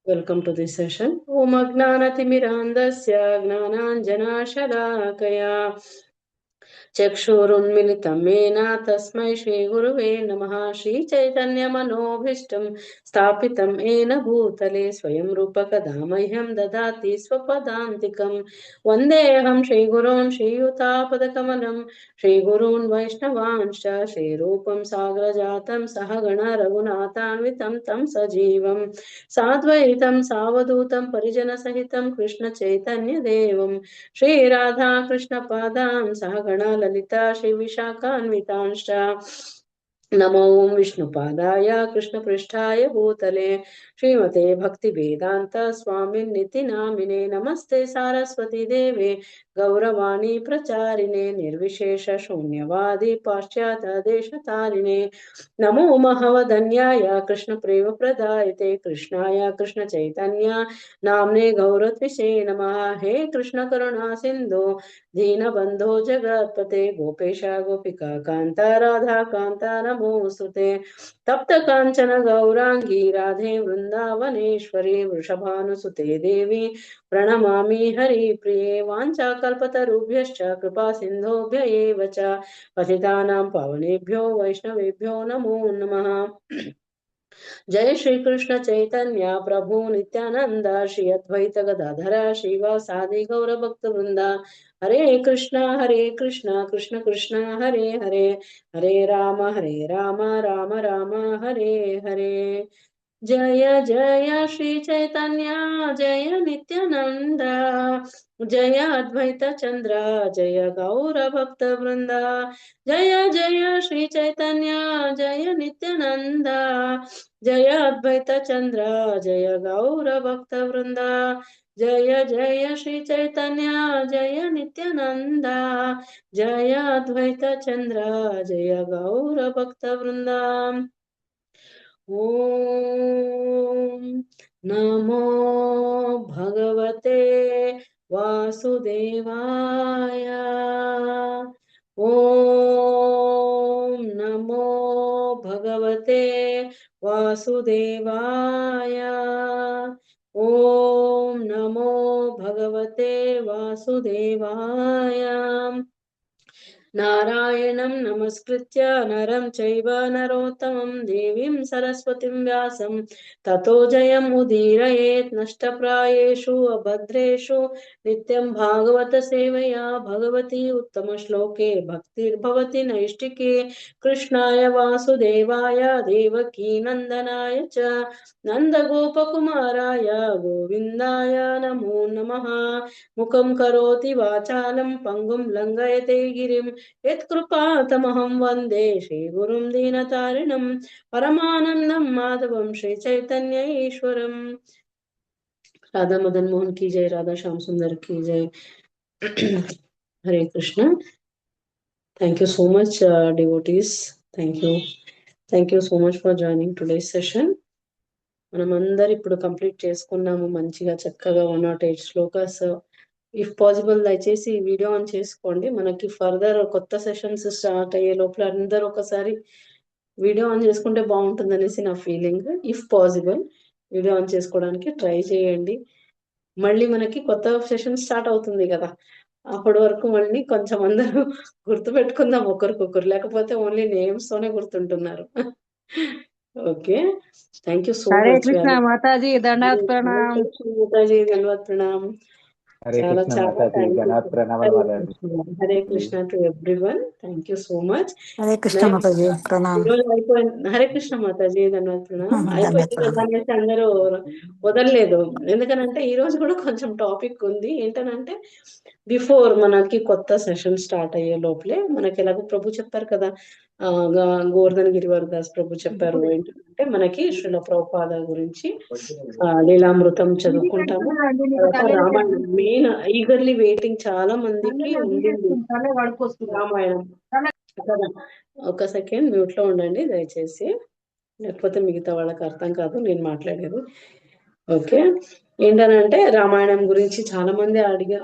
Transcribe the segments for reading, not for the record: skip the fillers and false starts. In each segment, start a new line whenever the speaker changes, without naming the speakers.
Welcome to this session. Om Agnanatimirandasya Gnananjanashalaakaya चक्षुरुन्मिलितं येन तस्मै श्रीगुरुवे नमः। श्रीचैतन्यमनोभीष्टं स्थापितं येन भूतले स्वयं रूपकदा मह्यं ददाति स्वपदान्तिकं। वन्देऽहं श्रीगुरून् श्रीयुतापदकमलं श्रीगुरून् वैष्णवांश्च श्रीरूपं साग्रजातं सहगण रघुनाथान्वितं तं सजीवं साद्वैतं सावधूतं परिजनसहितं कृष्णचैतन्यदेवं श्रीराधा कृष्णपादां सहगण ललिता श्रीविशाखान्वितांश्च। नमो विष्णुपादाय कृष्णपृष्ठाय भूतले श्रीमते भक्तिवेदांत स्वामिन्निति नामिने। नमस्ते सारस्वती देवे गौरवाणी प्रचारिणे निर्विशेष शून्यवादी पाश्चात्य देशतारिणे। नमो महवदन्याय कृष्ण प्रेम प्रदायते कृष्णाय कृष्ण चैतन्य नामने गौरत्विषे नमः। हे कृष्ण करुणा सिंधु दीनबंधो जगत्पते गोपेश गोपिका कांता राधा कांता नमोस्तुते। तप्त कांचन गौरांगी राधे वृंदावनेश्वरी वृषभानुसुते देवी प्रणमामि हरिप्रिये। वाञ्छाकल्पतरुभ्यश्च कृपा सिन्धुभ्य एव च पतितानां पावनेभ्यो वैष्णवेभ्यो नमो नमः। जय श्री कृष्ण चैतन्य प्रभु नित्यानंद श्री अद्वैत गदाधर श्रीवासादि गौर भक्त वृंदा। हरे कृष्णा कृष्ण कृष्ण हरे हरे हरे राम राम राम हरे हरे। जय जय श्री चैतन्य जय नित्यानंद जय अद्वैत चंद्र जय गौर भक्त वृंदा। जय जय श्री चैतन्य जय नित्यानंद जय अद्वैत चंद्र जय गौर भक्त वृंदा। जय जय श्री चैतन्य जय नित्यानंद जय अद्वैत चंद्र जय गौर भक्त वृंदा। ओम नमो भगवते वासुदेवाय। ओम नमो भगवते वासुदेवाय। ओम नमो भगवते वासुदेवाय। नारायणं नमस्कृत्य नरं चैव नरोत्तमं देवीं सरस्वतीं व्यासं ततो जयम् उदीरयेत्। नष्टप्रायेषु अभद्रेषु नित्यं भागवत सेवया भगवती उत्तमश्लोके भक्तिर्भवति नैष्टिके। कृष्णाय वासुदेवाय देवकी नन्दनाय च नन्दगोपकुमाराय गोविन्दाय नमो नमः। मुखं करोति वाचालं पङ्गुं लङ्घयते गिरिं यत्कृपातमहं वन्दे श्रीगुरुं दीनतारिणं परमानन्दं माधवं श्रीचैतन्य ईश्वरम्। राधा मदन मोहन की जय, राधा श्याम सुंदर की जय। हरे Krishna. Thank you so much, devotees. Thank you so much for joining today's session. మనమందరం ఇప్పుడు కంప్లీట్ చేసుకున్నాము మంచిగా చక్కగా 108 శ్లోకాస్. ఇఫ్ పాసిబుల్ దయచేసి వీడియో ఆన్ చేసుకోండి. మనకి ఫర్దర్ కొత్త సెషన్స్ స్టార్ట్ అయ్యే లోపల అందరూ ఒకసారి వీడియో ఆన్ చేసుకుంటే బాగుంటుంది అనేసి నా feeling. If possible video on చేసుకోవడానికి ట్రై చేయండి. మళ్ళీ మనకి కొత్త సెషన్ స్టార్ట్ అవుతుంది కదా, అప్పటి వరకు మళ్ళీ కొంచెం అందరూ గుర్తు పెట్టుకుందాం ఒకరికొకరు, లేకపోతే ఓన్లీ నేమ్స్ తోనే గుర్తుంటున్నారు. Okay, thank you so
Hare
much.
Krishna Mata ji दंडवत प्रणाम।
మాతాజీ ధన్యవాద ప్రణామ్.
हरे
చాలా
कृष्ण
చాలా
माता जी
థ్యాంక్ యూ.
गणात प्रणाम
Hare
Mata ji.
Krishna, Hare Krishna to everyone. Thank you so much.
Hare Krishna Mata ji प्रणाम।
ఈరోజు అయిపోయింది. హరే కృష్ణ మాతాజీ ధన్యవాద ప్రణామ్.
धन्यवाद
అయిపోయింది కదా
प्रणाम।
అనేసి అందరూ వదలలేదు. ఎందుకనంటే ఈ రోజు కూడా కొంచెం టాపిక్ ఉంది. ఏంటనంటే బిఫోర్ మనకి కొత్త సెషన్ స్టార్ట్ అయ్యే లోపలే మనకి ఎలాగో ప్రభు చెప్పారు కదా, గోవర్ధన్ గిరివర్దాస్ ప్రభు చెప్పారు ఏంటంటే మనకి శ్రీల ప్రభుపాద గురించి లీలామృతం చదువుకుంటాము. తర్వాత రామాయణం మెయిన్ ఈగర్లీ వెయిటింగ్ చాలా మందికి ఉండింది రామాయణం కదా. ఒక సెకండ్ మ్యూట్ లో ఉండండి దయచేసి, లేకపోతే మిగతా వాళ్ళకి అర్థం కాదు నేను మాట్లాడేది. ఓకే. ఏంటనంటే రామాయణం గురించి చాలా మంది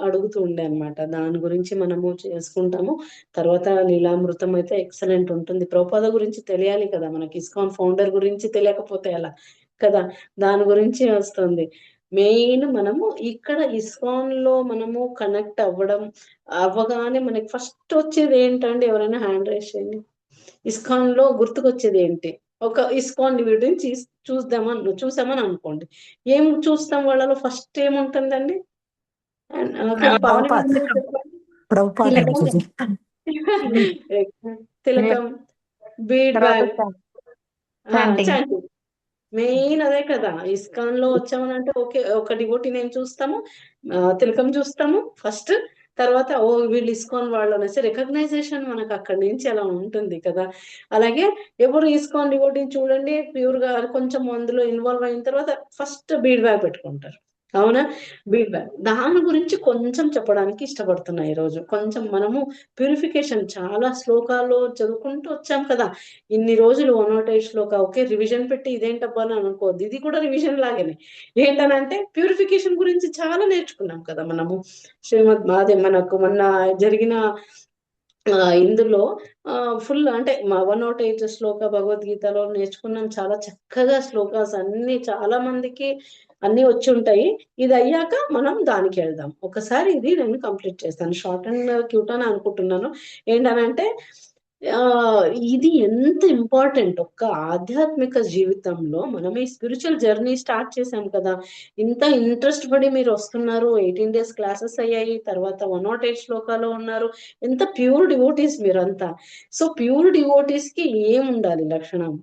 అడుగుతూ ఉండే అనమాట. దాని గురించి మనము చేసుకుంటాము. తర్వాత లీలామృతం అయితే ఎక్సలెంట్ ఉంటుంది. ప్రభుపాద గురించి తెలియాలి కదా మనకి. ఇస్కాన్ ఫౌండర్ గురించి తెలియకపోతే ఎలా కదా. దాని గురించి వస్తుంది. మెయిన్ మనము ఇక్కడ ఇస్కాన్ లో మనము కనెక్ట్ అవ్వగానే మనకి ఫస్ట్ వచ్చేది ఏంటండి? ఎవరైనా హ్యాండ్ రైజ్ చేయండి. ఇస్కాన్ లో గుర్తుకొచ్చేది ఏంటి? ఒక ఇస్కాన్ వీడియోని చూసామని అనుకోండి. ఏం చూస్తాం వాళ్ళలో? ఫస్ట్ ఏముంటుందండి? పావని
ప్రభుపాద్
గారు మీరు చెప్పండి.
ప్రభుపాద్
తిలకం
మాతాజీ.
తిలకం, బీడ్
తర్వాత
బ్యాగ్,
చాంటింగ్.
చాంటింగ్. మెయిన్ అదే కదా. ఇస్కాన్ లో వచ్చామని అంటే ఓకే, ఒక డివోటీ నేను చూస్తాము, తిలకం చూస్తాము ఫస్ట్. తర్వాత ఓ వీళ్ళు ఇస్కాన్ వాళ్ళు అనేసి రికగ్నైజేషన్ మనకు అక్కడి నుంచి అలా ఉంటుంది కదా. అలాగే ఎవరు ఇస్కాన్ డివోటీని చూడండి, ప్యూర్ గా కొంచెం అందులో ఇన్వాల్వ్ అయిన తర్వాత ఫస్ట్ బీడ్ బ్యాగ్ పెట్టుకుంటారు. అవునా? బీడ్ బ్యాగ్ దాని గురించి కొంచెం చెప్పడానికి ఇష్టపడుతున్నా ఈ రోజు. కొంచెం మనము ప్యూరిఫికేషన్ చాలా శ్లోకాలు చదువుకుంటూ వచ్చాం కదా ఇన్ని రోజులు. 108 శ్లోక ఓకే, రివిజన్ పెట్టి ఇదేంటబ్బా అని అనుకోవద్దు, ఇది కూడా రివిజన్ లాగానే. ఏంటనంటే ప్యూరిఫికేషన్ గురించి చాలా నేర్చుకున్నాం కదా మనము. అదే మనకు మొన్న జరిగిన ఇందులో ఫుల్ అంటే 108 శ్లోక భగవద్గీతలో నేర్చుకున్నాం. చాలా చక్కగా శ్లోకాస్ అన్ని చాలా మందికి అన్ని వచ్చి ఉంటాయి. ఇది అయ్యాక మనం దానికి వెళ్దాం. ఒకసారి ఇది నేను కంప్లీట్ చేస్తాను. షార్ట్ అండ్ క్యూట్ అని అనుకుంటున్నాను. ఏంటనంటే ఆ ఇది ఎంత ఇంపార్టెంట్ ఒక్క ఆధ్యాత్మిక జీవితంలో. మనం ఈ స్పిరిచువల్ జర్నీ స్టార్ట్ చేసాం కదా. ఇంత ఇంట్రెస్ట్ పడి మీరు వస్తున్నారు. 18 డేస్ క్లాసెస్ అయ్యాయి. తర్వాత 108 శ్లోకాలు ఉన్నారు. ఎంత ప్యూర్ డివోటీస్ మీరంతా. సో ప్యూర్ డివోటీస్ కి ఏం ఉండాలి లక్షణం?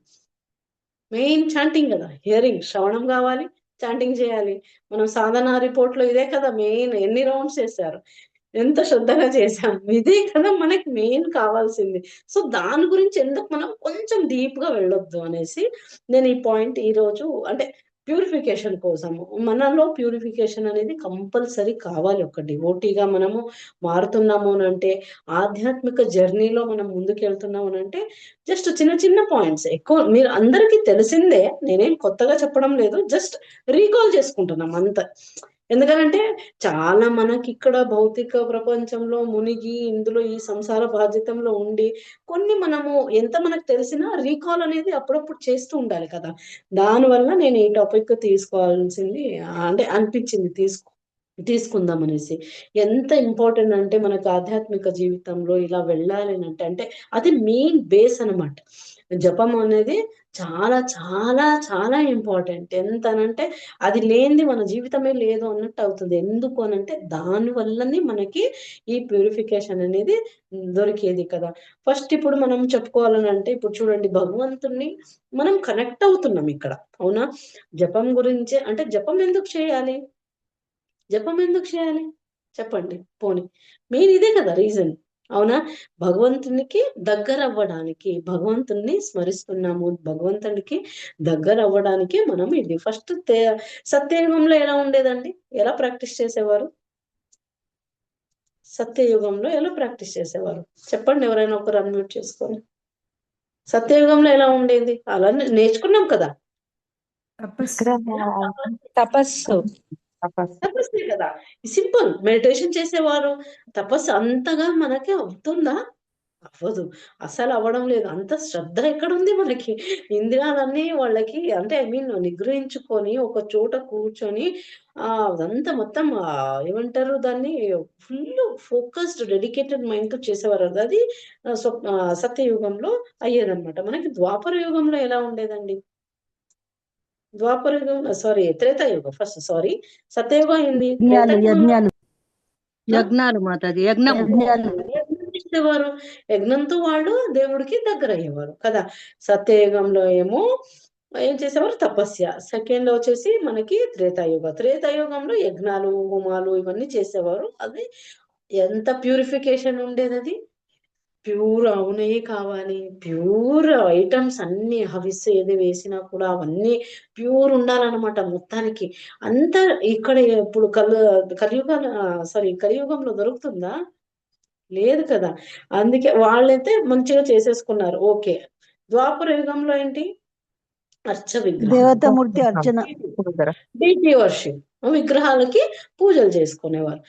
మెయిన్ చాంటింగ్ కదా. హియరింగ్, శ్రవణం కావాలి, చాంటింగ్ చేయాలి. మనం సాధన రిపోర్ట్ లో ఇదే కదా మెయిన్. ఎన్ని రౌండ్స్ చేశారు, ఎంత శ్రద్ధగా చేశాం, ఇదే కదా మనకి మెయిన్ కావాల్సింది. సో దాని గురించి ఎందుకు మనం కొంచెం డీప్ గా వెళ్ళొద్దు అనేసి నేను ఈ పాయింట్ ఈ రోజు అంటే ప్యూరిఫికేషన్ కోసము. మనలో ప్యూరిఫికేషన్ అనేది కంపల్సరీ కావాలి. ఒక డివోటీగా మనము మారుతున్నాము అని అంటే, ఆధ్యాత్మిక జర్నీలో మనం ముందుకు వెళ్తున్నాము అని అంటే జస్ట్ చిన్న చిన్న పాయింట్స్. ఎక్కువ మీరు అందరికీ తెలిసిందే, నేనేం కొత్తగా చెప్పడం లేదు, జస్ట్ రీకాల్ చేసుకుంటున్నాం అంత. ఎందుకనంటే చాలా మనకి ఇక్కడ భౌతిక ప్రపంచంలో మునిగి ఇందులో ఈ సంసార బాధ్యతంలో ఉండి కొన్ని మనము ఎంత మనకు తెలిసినా రీకాల్ అనేది అప్పుడప్పుడు చేస్తూ ఉండాలి కదా. దానివల్ల నేను ఈ టాపిక్ తీసుకోవాల్సింది అంటే అనిపించింది తీసుకుందాం అనేసి. ఎంత ఇంపార్టెంట్ అంటే మనకు ఆధ్యాత్మిక జీవితంలో ఇలా వెళ్ళాలి అంటే అది మెయిన్ బేస్ అన్నమాట. జపం అనేది చాలా చాలా చాలా ఇంపార్టెంట్. ఎంతనంటే అది లేనిది మన జీవితమే లేదు అన్నట్టు అవుతుంది. ఎందుకు అనంటే దాని వల్లనే మనకి ఈ ప్యూరిఫికేషన్ అనేది దొరికేది కదా. ఫస్ట్ ఇప్పుడు మనం చెప్పుకోవాలని అంటే ఇప్పుడు చూడండి, భగవంతుణ్ణి మనం కనెక్ట్ అవుతున్నాం ఇక్కడ. అవునా? జపం గురించి అంటే జపం ఎందుకు చేయాలి చెప్పండి పోని. మెయిన్ ఇదే కదా రీజన్. అవునా? భగవంతునికి దగ్గర అవ్వడానికి, భగవంతుణ్ణి స్మరిస్తున్నాము, భగవంతునికి దగ్గర అవ్వడానికి మనం ఇది ఫస్ట్. సత్యయుగంలో ఎలా ఉండేదండి? ఎలా ప్రాక్టీస్ చేసేవారు? సత్యయుగంలో ఎలా ప్రాక్టీస్ చేసేవారు చెప్పండి, ఎవరైనా ఒకరు అన్మ్యూట్ చేసుకొని. సత్యయుగంలో ఎలా ఉండేది? అలా నేర్చుకున్నాం కదా.
తపస్సు.
తపస్సే కదా. సింపుల్ మెడిటేషన్ చేసేవారు. తపస్సు అంతగా మనకి అవుతుందా? అవ్వదు. అసలు అవ్వడం లేదు. అంత శ్రద్ధ ఎక్కడుంది మనకి? ఇంద్రియాలన్నీ వాళ్ళకి అంటే నిగ్రహించుకొని ఒక చోట కూర్చొని అదంతా మొత్తం ఏమంటారు దాన్ని, ఫుల్ ఫోకస్డ్ డెడికేటెడ్ మైండ్ తో చేసేవారు. అది సత్యయుగంలో అయ్యేదన్నమాట. మనకి ద్వాపర యుగంలో ఎలా ఉండేదండి? ద్వాపర యుగం సారీ త్రేతాయుగం ఫస్ట్, సారీ. సత్యయుగం ఏంది? త్రేతాయుగంలో
యజ్ఞాలు మాతాజీ, యజ్ఞము.
యజ్ఞం చేసేవారు. యజ్ఞంతో వాళ్ళు దేవుడికి దగ్గర అయ్యేవారు కదా. సత్యయుగంలో ఏమో ఏం చేసేవారు? తపస్య. సెకండ్ లో వచ్చేసి మనకి త్రేతాయుగంలో యజ్ఞాలు, హోమాలు ఇవన్నీ చేసేవారు. అది ఎంత ప్యూరిఫికేషన్ ఉండేది అది. ప్యూర్ అవునే కావాలి, ప్యూర్ ఐటమ్స్ అన్ని హవిస్ ఏది వేసినా కూడా అవన్నీ ప్యూర్ ఉండాలన్నమాట మొత్తానికి. అంత ఇక్కడ ఇప్పుడు కలియుగ కలియుగంలో దొరుకుతుందా? లేదు కదా. అందుకే వాళ్ళైతే మంచిగా చేసేసుకున్నారు. ఓకే. ద్వాపర యుగంలో ఏంటి? అర్చ విగ్రహం,
దేవతామూర్తి అర్చన.
డీటీ వర్షిప్, విగ్రహాలకి పూజలు చేసుకునేవారు.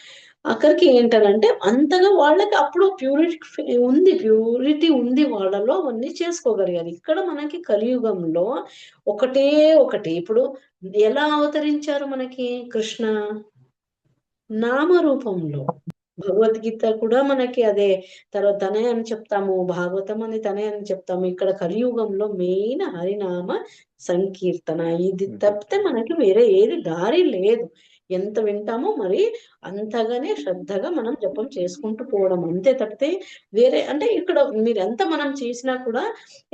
అక్కడికి ఏంటనంటే అంతగా వాళ్ళకి అప్పుడు ప్యూరిటీ ఉంది వాళ్ళలో, అవన్నీ చేసుకోగలిగారు. ఇక్కడ మనకి కలియుగంలో ఒకటే ఒకటి, ఇప్పుడు ఎలా అవతరించారు మనకి కృష్ణ? నామరూపంలో. భగవద్గీత కూడా మనకి అదే, తర్వాత తనే అని చెప్తాము, భాగవతం అని తనే అని చెప్తాము. ఇక్కడ కలియుగంలో మెయిన్ హరినామ సంకీర్తన, ఇది తప్పితే మనకి వేరే ఏది దారి లేదు. ఎంత వింటామో మరి అంతగానే శ్రద్ధగా మనం జపం చేసుకుంటూ పోవడం, అంతే తప్పితే వేరే అంటే ఇక్కడ మీరు ఎంత మనం చేసినా కూడా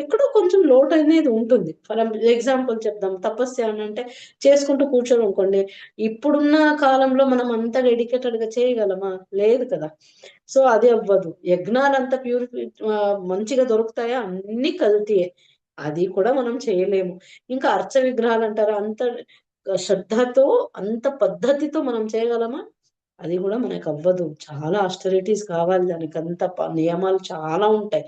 ఎక్కడో కొంచెం లోటు అనేది ఉంటుంది. ఫర్ ఎగ్జాంపుల్ చెప్దాం, తపస్సు అని అంటే చేసుకుంటూ కూర్చోడం అనుకోండి, ఇప్పుడున్న కాలంలో మనం అంత డెడికేటెడ్ గా చేయగలమా? లేదు కదా. సో అది అవ్వదు. యజ్ఞాలంత మంచిగా దొరుకుతాయా? అన్ని కల్తీయే, అది కూడా మనం చేయలేము. ఇంకా అర్చ విగ్రహాలు అంటారు, అంత శ్రద్ధతో అంత పద్ధతితో మనం చేయగలమా? అది కూడా మనకు అవ్వదు. చాలా ఆస్టరిటీస్ కావాలి దానికి, అంత నియమాలు చాలా ఉంటాయి.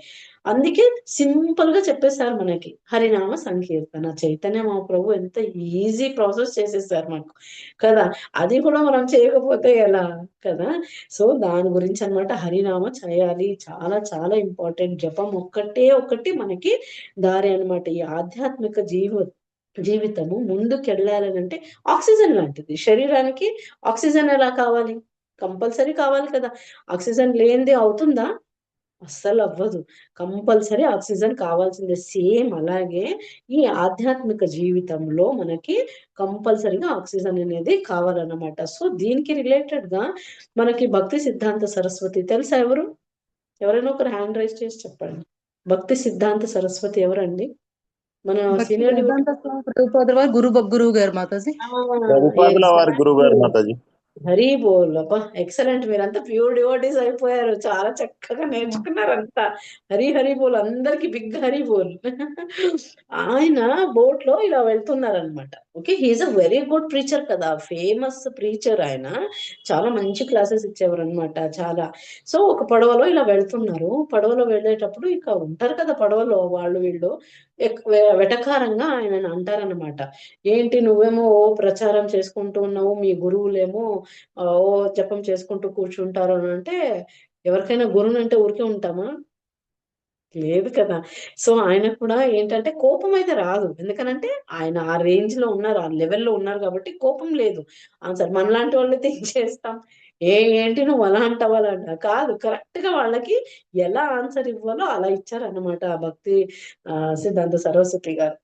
అందుకే సింపుల్ గా చెప్పేశారు మనకి హరినామ సంకీర్తన. చైతన్య మహాప్రభు ఎంత ఈజీ ప్రాసెస్ చేసేసారు మనకు కదా. అది కూడా మనం చేయకపోతే ఎలా కదా. సో దాని గురించి అన్నమాట, హరినామ చేయాలి, చాలా చాలా ఇంపార్టెంట్. జపం ఒక్కటే ఒకటి మనకి దారి అన్నమాట. ఈ ఆధ్యాత్మిక జీవితము ముందుకెళ్ళాలనంటే ఆక్సిజన్ లాంటిది శరీరానికి. ఆక్సిజన్ ఎలా కావాలి? కంపల్సరీ కావాలి కదా. ఆక్సిజన్ లేనిది అవుతుందా? అస్సలు అవ్వదు. కంపల్సరీ ఆక్సిజన్ కావాల్సిందే. సేమ్ అలాగే ఈ ఆధ్యాత్మిక జీవితంలో మనకి కంపల్సరీగా ఆక్సిజన్ అనేది కావాలన్నమాట. సో దీనికి రిలేటెడ్ గా మనకి భక్తి సిద్ధాంత సరస్వతి తెలుసా? ఎవరైనా ఒకరు హ్యాండ్ రైజ్ చేసి చెప్పండి. భక్తి సిద్ధాంత సరస్వతి ఎవరండి? మన సీనియర్
ప్రభుపాదుల వారి గురువు గారు మాతాజీ.
ప్రభుపాదుల వారి గురువు గారు మాతాజీ.
హరి బోల్. అబ్బా ఎక్సలెంట్, మీరంతా ప్యూర్ డివోటీస్ అయిపోయారు, చాలా చక్కగా నేర్చుకున్నారు అంతా. హరి బోల్, అందరికి బిగ్ హరి బోల్. ఆయన బోట్ లో ఇలా వెళ్తున్నారనమాట. Okay, he's a very good preacher కదా, ఫేమస్ ప్రీచర్ ఆయన. చాలా మంచి క్లాసెస్ ఇచ్చేవారు అనమాట చాలా. సో ఒక పడవలో ఇలా వెళ్తున్నారు. పడవలో వెళ్ళేటప్పుడు ఇక ఉంటారు కదా పడవలో వాళ్ళు వీళ్ళు, వెటకారంగా ఆయన అంటారనమాట. ఏంటి నువ్వేమో ఓ ప్రచారం చేసుకుంటూ ఉన్నావు, మీ గురువులేమో ఓ జపం చేసుకుంటూ కూర్చుంటారు అని అంటే, ఎవరికైనా గురువుని అంటే ఊరికే ఉంటామా? లేదు కదా. సో ఆయన కూడా ఏంటంటే కోపం అయితే రాదు, ఎందుకనంటే ఆయన ఆ రేంజ్ లో ఉన్నారు, ఆ లెవెల్లో ఉన్నారు కాబట్టి కోపం లేదు. ఆన్సర్ మనలాంటి వాళ్ళైతే ఏం చేస్తాం, ఏంటి నువ్వు అలా అంటావు అలా అంట కాదు, కరెక్ట్ గా వాళ్ళకి ఎలా ఆన్సర్ ఇవ్వాలో అలా ఇచ్చారన్నమాట ఆ భక్తి సిద్ధాంత సరస్వతి గారు.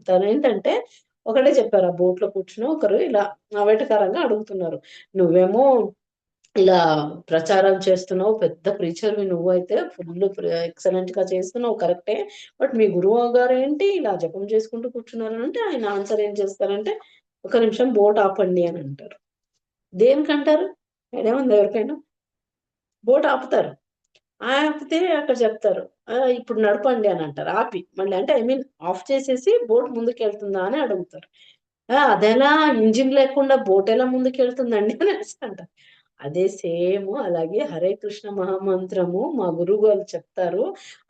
తను ఏంటంటే ఒకటే చెప్పారు, ఆ బోట్ లో కూర్చుని ఒకరు ఇలా వెటకారంగా అడుగుతున్నారు, నువ్వేమో ఇలా ప్రచారం చేస్తున్నావు, పెద్ద ప్రీచర్వి నువ్వు అయితే, ఫుల్ ఎక్సలెంట్ గా చేస్తున్నావు కరెక్టే, బట్ మీ గురువు గారు ఏంటి ఇలా జపం చేసుకుంటూ కూర్చున్నారు అంటే, ఆయన ఆన్సర్ ఏం చేస్తారంటే, ఒక నిమిషం బోట్ ఆపండి అని అంటారు. దేనికంటారు? ఏదేముంది, ఎవరికైనా బోట్ ఆపుతారు. ఆపితే అక్కడ చెప్తారు ఇప్పుడు నడపండి అని అంటారు. ఆపి మళ్ళీ అంటే ఐ మీన్ ఆఫ్ చేసేసి బోట్ ముందుకు వెళ్తుందా అని అడుగుతారు. అదెలా, ఇంజిన్ లేకుండా బోట్ ఎలా ముందుకు వెళ్తుందండి అని అంటారు. అదే సేమ్ అలాగే హరే కృష్ణ మహామంత్రము మా గురువు గారు చెప్తారు,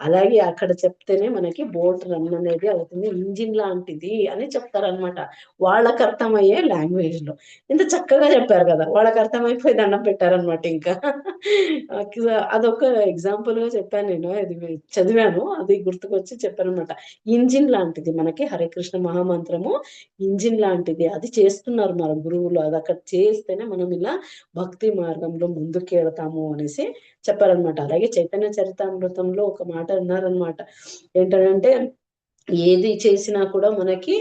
అలాగే అక్కడ చెప్తేనే మనకి బోట్ రన్ అనేది అవుతుంది, ఇంజిన్ లాంటిది అని చెప్తారనమాట. వాళ్ళకి అర్థమయ్యే లాంగ్వేజ్ లో. ఇంత చక్కగా చెప్పారు కదా, వాళ్ళకి అర్థమైపోయి దండం పెట్టారనమాట. ఇంకా అదొక ఎగ్జాంపుల్ గా చెప్పాను నేను, అది చదివాను, అది గుర్తుకొచ్చి చెప్పాను అనమాట. ఇంజిన్ లాంటిది మనకి హరే కృష్ణ మహామంత్రము, ఇంజిన్ లాంటిది. అది చేస్తున్నారు మన గురువులు, అది అక్కడ చేస్తేనే మనం ఇలా భక్తి మార్గంలో ముందుకు వెళతాము అనేసి చెప్పారనమాట. అలాగే చైతన్య చరితామృతంలో ఒక మాట అన్నారనమాట, ఏంటంటే ఏది చేసినా కూడా మనకి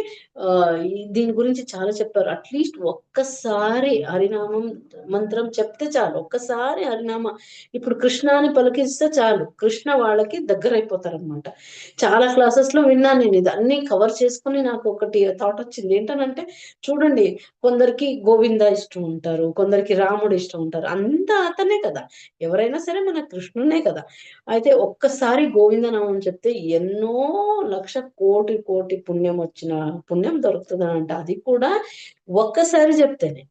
దీని గురించి చాలా చెప్పారు. అట్లీస్ట్ ఒక్కసారి హరినామం మంత్రం చెప్తే చాలు, ఒక్కసారి హరినామ ఇప్పుడు కృష్ణ అని పలికిస్తే చాలు, కృష్ణ వాళ్ళకి దగ్గర అయిపోతారనమాట. చాలా క్లాసెస్ లో విన్నాను నేను, ఇది అన్ని కవర్ చేసుకుని నాకు ఒకటి థాట్ వచ్చింది. ఏంటనంటే చూడండి, కొందరికి గోవింద ఇష్టం ఉంటారు, కొందరికి రాముడు ఇష్టం ఉంటారు, అంతా అతనే కదా, ఎవరైనా సరే మన కృష్ణునే కదా. అయితే ఒక్కసారి గోవిందనామం చెప్తే ఎన్నో లక్ష కోటి కోటి పుణ్యం వచ్చిన పుణ్యం దొరుకుతుంది అంట, అది కూడా ఒక్కసారి చెప్తేనే.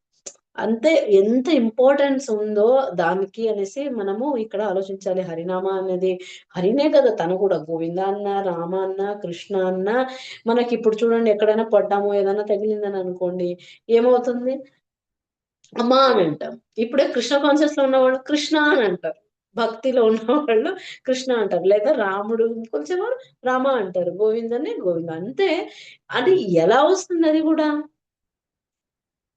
అంతే ఎంత ఇంపార్టెన్స్ ఉందో దానికి అనేసి మనము ఇక్కడ ఆలోచించాలి. హరినామ అనేది హరినే కదా, తను కూడా గోవింద అన్న, రామ అన్న, కృష్ణ అన్న. మనకి ఇప్పుడు చూడండి, ఎక్కడైనా పడ్డాము, ఏదైనా తగిలిందని అనుకోండి, ఏమవుతుంది? అమ్మా అని అంటాం. ఇప్పుడే కృష్ణ కాన్షియస్ లో ఉన్నవాళ్ళు కృష్ణ అని అంటారు, భక్తిలో ఉన్నవాళ్ళు కృష్ణ అంటారు, లేదా రాముడు కొంచెం రామ అంటారు, గోవిందని గోవింద. అంతే. అది ఎలా వస్తుంది? అది కూడా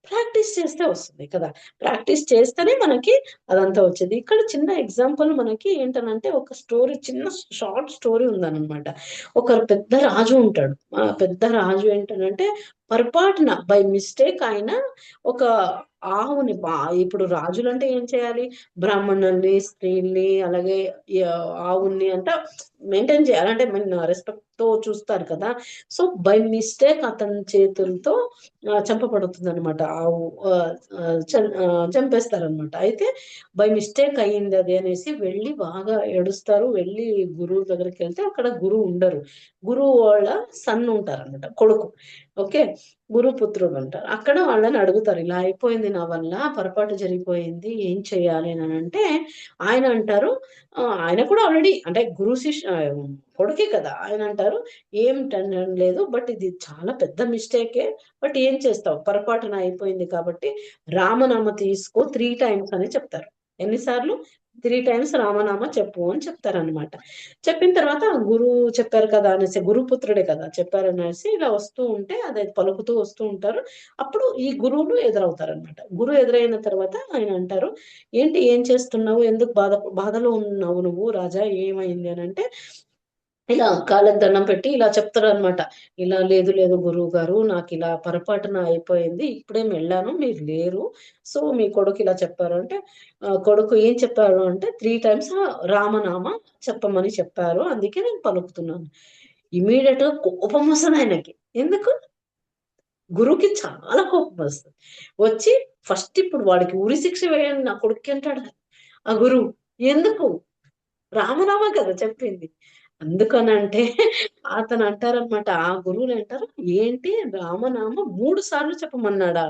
ప్రాక్టీస్ చేస్తే వస్తుంది కదా. ప్రాక్టీస్ చేస్తేనే మనకి అదంతా వచ్చేది. ఇక్కడ చిన్న ఎగ్జాంపుల్ మనకి ఏంటనంటే, ఒక స్టోరీ, చిన్న షార్ట్ స్టోరీ ఉందన్నమాట. ఒక పెద్ద రాజు ఉంటాడు. ఆ పెద్ద రాజు ఏంటనంటే, పొరపాటున బై మిస్టేక్ ఆయన ఒక ఆవుని ఇప్పుడు రాజులు అంటే ఏం చేయాలి? బ్రాహ్మణుల్ని, స్త్రీల్ని, అలాగే ఆవుల్ని అంతా మెయింటైన్ చేయాలి, అంటే రెస్పెక్ట్ తో చూస్తారు కదా. సో బై మిస్టేక్ అతని చేతులతో చంపబడుతుంది అనమాట. ఆవు చంపేస్తారనమాట. అయితే బై మిస్టేక్ అయ్యింది అది అనేసి వెళ్ళి బాగా ఏడుస్తారు. వెళ్ళి గురువు దగ్గరికి వెళ్తే అక్కడ గురువు ఉండరు. గురువు వాళ్ళ సన్ ఉంటారనమాట, కొడుకు. ఓకే, గురుపుత్రుడు అంటారు. అక్కడ వాళ్ళని అడుగుతారు, ఇలా అయిపోయింది నా వల్ల, పొరపాటు జరిగిపోయింది, ఏం చెయ్యాలి అని అంటే, ఆయన అంటారు, ఆయన కూడా ఆల్రెడీ అంటే కొడుకే కదా. ఆయన అంటారు, ఏం టెన్షన్ లేదు, బట్ ఇది చాలా పెద్ద మిస్టేకే, బట్ ఏం చేస్తావు, పొరపాటున అయిపోయింది కాబట్టి రామనామ తీసుకో 3 times అని చెప్తారు. ఎన్నిసార్లు? 3 times రామనామ చెప్పు అని చెప్తారనమాట. చెప్పిన తర్వాత గురువు చెప్పారు కదా అనేసి, గురుపుత్రుడే కదా చెప్పారనేసి ఇలా వస్తూ ఉంటే, అదే పలుకుతూ వస్తూ ఉంటారు. అప్పుడు ఈ గురువులు ఎదురవుతారనమాట. గురువు ఎదురైన తర్వాత ఆయన అంటారు, ఏంటి, ఏం చేస్తున్నావు, ఎందుకు బాధలో ఉన్నావు నువ్వు రాజా, ఏమైంది అని అంటే, ఇలా కాళ్ళకి దండం పెట్టి ఇలా చెప్తారు అనమాట. ఇలా లేదు లేదు గురువు గారు, నాకు ఇలా పొరపాటున అయిపోయింది, ఇప్పుడేం వెళ్ళాను, మీరు లేరు, సో మీ కొడుకు ఇలా చెప్పారు అంటే, కొడుకు ఏం చెప్పారు అంటే 3 times రామనామ చెప్పమని చెప్పారు, అందుకే నేను పలుకుతున్నాను. ఇమీడియట్ గా కోపం వస్తుంది ఆయనకి. ఎందుకు? గురువుకి చాలా కోపం వస్తుంది. వచ్చి ఫస్ట్ ఇప్పుడు వాడికి ఉరి శిక్ష వేయండి నా కొడుక్కి అంటాడు ఆ గురువు. ఎందుకు? రామనామ కదా చెప్పింది. అందుకనంటే అతను అంటారనమాట, ఆ గురువులు అంటారు, ఏంటి రామనామ 3 సార్లు చెప్పమన్నాడా?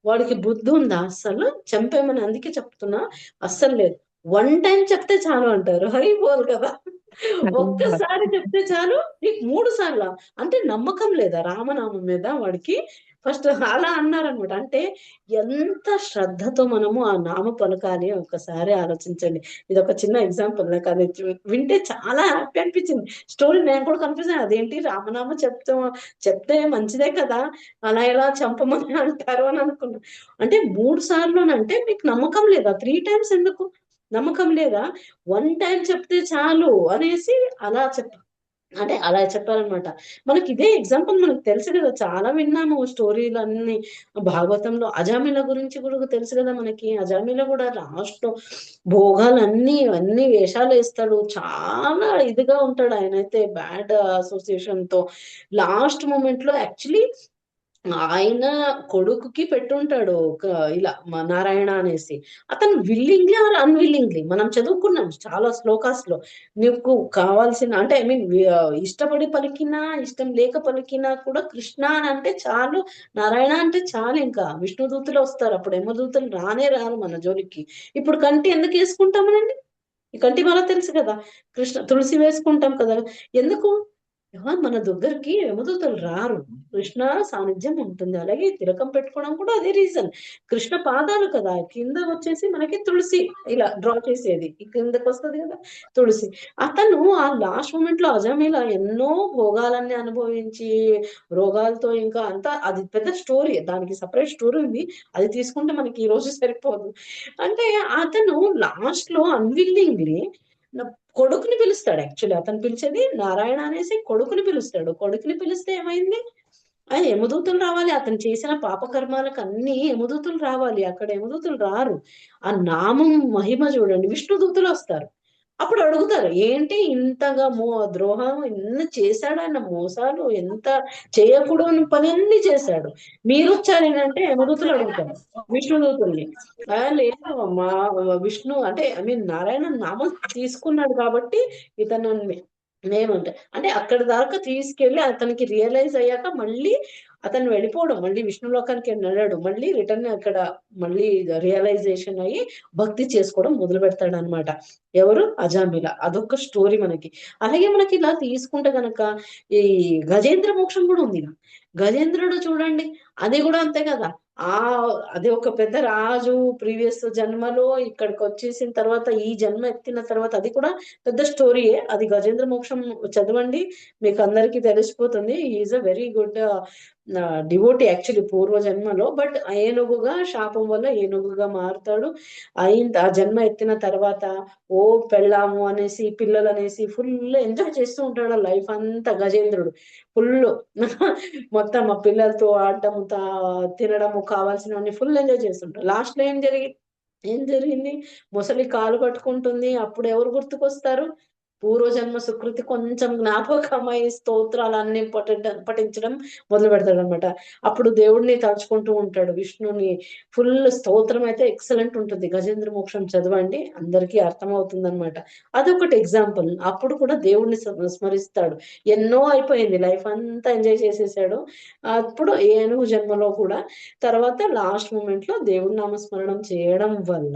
వాడికి బుద్ధి ఉందా అస్సలు? చంపేమని అందుకే చెప్తున్నా, అస్సలు లేదు. 1 time చెప్తే చాలు అంటారు. హరి బోల్ కదా. ఒక్కసారి చెప్తే చాలు, నీకు 3 సార్లా? అంటే నమ్మకం లేదా రామనామం మీద వాడికి? ఫస్ట్ అలా అన్నారనమాట. అంటే ఎంత శ్రద్ధతో మనము ఆ నామ పలకాలి ఒక్కసారి ఆలోచించండి. ఇది ఒక చిన్న ఎగ్జాంపుల్. నాకు అది వింటే చాలా హ్యాపీ అనిపించింది. స్టోరీ నేను కూడా కన్ఫ్యూజ్ అయ్యాను, అదేంటి రామనామ చెప్తే మంచిదే కదా, అలా ఎలా చంపమని అంటారు అని అనుకున్నా. అంటే 3 సార్లునంటే మీకు నమ్మకం లేదా? 3 times ఎందుకు నమ్మకం లేదా? 1 time చెప్తే చాలు అనేసి అలా అంటే అలా చెప్పారనమాట. మనకి ఇదే ఎగ్జాంపుల్ మనకు తెలుసు కదా, చాలా విన్నాము స్టోరీలు అన్ని. భాగవతంలో అజామిల గురించి కూడా తెలుసు కదా మనకి. అజామిల కూడా లాస్ట్ లో భోగాలన్నీ అన్ని వేషాలు వేస్తాడు, చాలా ఇదిగా ఉంటాడు ఆయనైతే, బ్యాడ్ అసోసియేషన్ తో. లాస్ట్ మూమెంట్ లో యాక్చువల్లీ ఆయన కొడుకుకి పెట్టుంటాడు ఒక ఇలా నారాయణ అనేసి. అతను విల్లింగ్లీ ఆర్ అన్విల్లింగ్లీ మనం చదువుకున్నాం చాలా శ్లోకాస్ లో. నీకు కావాల్సిన అంటే ఇష్టపడి పలికినా, ఇష్టం లేక పలికినా కూడా కృష్ణ అని అంటే చాలు, నారాయణ అంటే చాలు. ఇంకా విష్ణుదూతులు వస్తారు, అప్పుడు యమదూతులు రానే రారు మన జోలికి. ఇప్పుడు కంటి ఎందుకు వేసుకుంటామనండి? ఈ కంటి మాల తెలుసు కదా, కృష్ణ తులసి వేసుకుంటాం కదా. ఎందుకు? మన దగ్గరికి యమదూతలు రారు, కృష్ణ సాన్నిధ్యం ఉంటుంది. అలాగే తిలకం పెట్టుకోవడం కూడా అదే రీజన్. కృష్ణ పాదాలు కదా, కింద వచ్చేసి మనకి తులసి ఇలా డ్రా చేసేది, కిందకి వస్తుంది కదా తులసి. అతను ఆ లాస్ట్ మూమెంట్ లో అజామిల ఎన్నో భోగాలన్నీ అనుభవించి రోగాలతో, ఇంకా అంతా అది పెద్ద స్టోరీ, దానికి సపరేట్ స్టోరీ ఉంది, అది తీసుకుంటే మనకి ఈ రోజు సరిపోదు. అంటే అతను లాస్ట్ లో అన్విల్లింగ్లీ కొడుకుని పిలుస్తాడు. యాక్చువల్లీ అతను పిలిచేది నారాయణ అనేసి కొడుకుని పిలుస్తాడు. కొడుకుని పిలిస్తే ఏమైంది? ఆయన యమదూతులు రావాలి, అతను చేసిన పాపకర్మాలకు అన్ని యమదూతులు రావాలి, అక్కడ యమదూతులు రారు. ఆ నామం మహిమ చూడండి, విష్ణుదూతులు వస్తారు. అప్పుడు అడుగుతారు, ఏంటి ఇంతగా ద్రోహం ఎన్ని చేశాడు ఆయన, మోసాలు ఎంత చేయకూడని పని అన్ని చేశాడు, మీరు వచ్చారేనంటే యమదూతులు అడుగుతారు విష్ణుదూతుల్ని. లేదు మా విష్ణు అంటే నారాయణ నామం తీసుకున్నాడు కాబట్టి ఇతను మేమంటే, అంటే అక్కడ దాకా తీసుకెళ్లి అతనికి రియలైజ్ అయ్యాక మళ్ళీ అతను వెళ్ళిపోవడం, మళ్ళీ విష్ణులోకానికి వెళ్ళాడు, మళ్ళీ రిటర్న్ అక్కడ మళ్ళీ రియలైజేషన్ అయ్యి భక్తి చేసుకోవడం మొదలు పెడతాడు అనమాట. ఎవరు? అజామిల. అదొక స్టోరీ మనకి. అలాగే మనకి ఇలా తీసుకుంటే గనక ఈ గజేంద్ర మోక్షం కూడా ఉంది. గజేంద్రుడు చూడండి, అది కూడా అంతే కదా. ఆ అది ఒక పెద్ద రాజు, ప్రీవియస్ జన్మలో ఇక్కడికి వచ్చేసిన తర్వాత ఈ జన్మ ఎత్తిన తర్వాత అది కూడా పెద్ద స్టోరీయే. అది గజేంద్ర మోక్షం చదవండి, మీకు అందరికీ తెలిసిపోతుంది. Is a very good devotee actually పూర్వ జన్మలో. బట్ ఏనుగుగా శాపం వల్ల ఏనుగుగా మారుతాడు. ఆ జన్మ ఎత్తిన తర్వాత ఓ పెళ్ళాము అనేసి పిల్లలు అనేసి ఫుల్ ఎంజాయ్ చేస్తూ ఉంటాడు లైఫ్ అంతా గజేంద్రుడు. ఫుల్ మొత్తం ఆ పిల్లలతో ఆడటము, తినడము, కావాల్సినవన్నీ ఫుల్ ఎంజాయ్ చేస్తుంటాడు. లాస్ట్ లో ఏం జరిగింది? ముసలి కాలు పట్టుకుంటుంది. అప్పుడు ఎవరు గుర్తుకొస్తారు? పూర్వజన్మ సుకృతి కొంచెం జ్ఞాపకమై స్తోత్రాలన్నీ పఠించడం మొదలు పెడతాడు అనమాట. అప్పుడు దేవుడిని తలుచుకుంటూ ఉంటాడు, విష్ణుని. ఫుల్ స్తోత్రం అయితే ఎక్సలెంట్ ఉంటుంది. గజేంద్ర మోక్షం చదవండి, అందరికీ అర్థమవుతుంది అనమాట. అదొకటి ఎగ్జాంపుల్. అప్పుడు కూడా దేవుడిని స్మరిస్తాడు. ఎన్నో అయిపోయింది, లైఫ్ అంతా ఎంజాయ్ చేసేసాడు. అప్పుడు ఏనుగు జన్మలో కూడా తర్వాత లాస్ట్ మూమెంట్ లో దేవుడి నామస్మరణం చేయడం వల్ల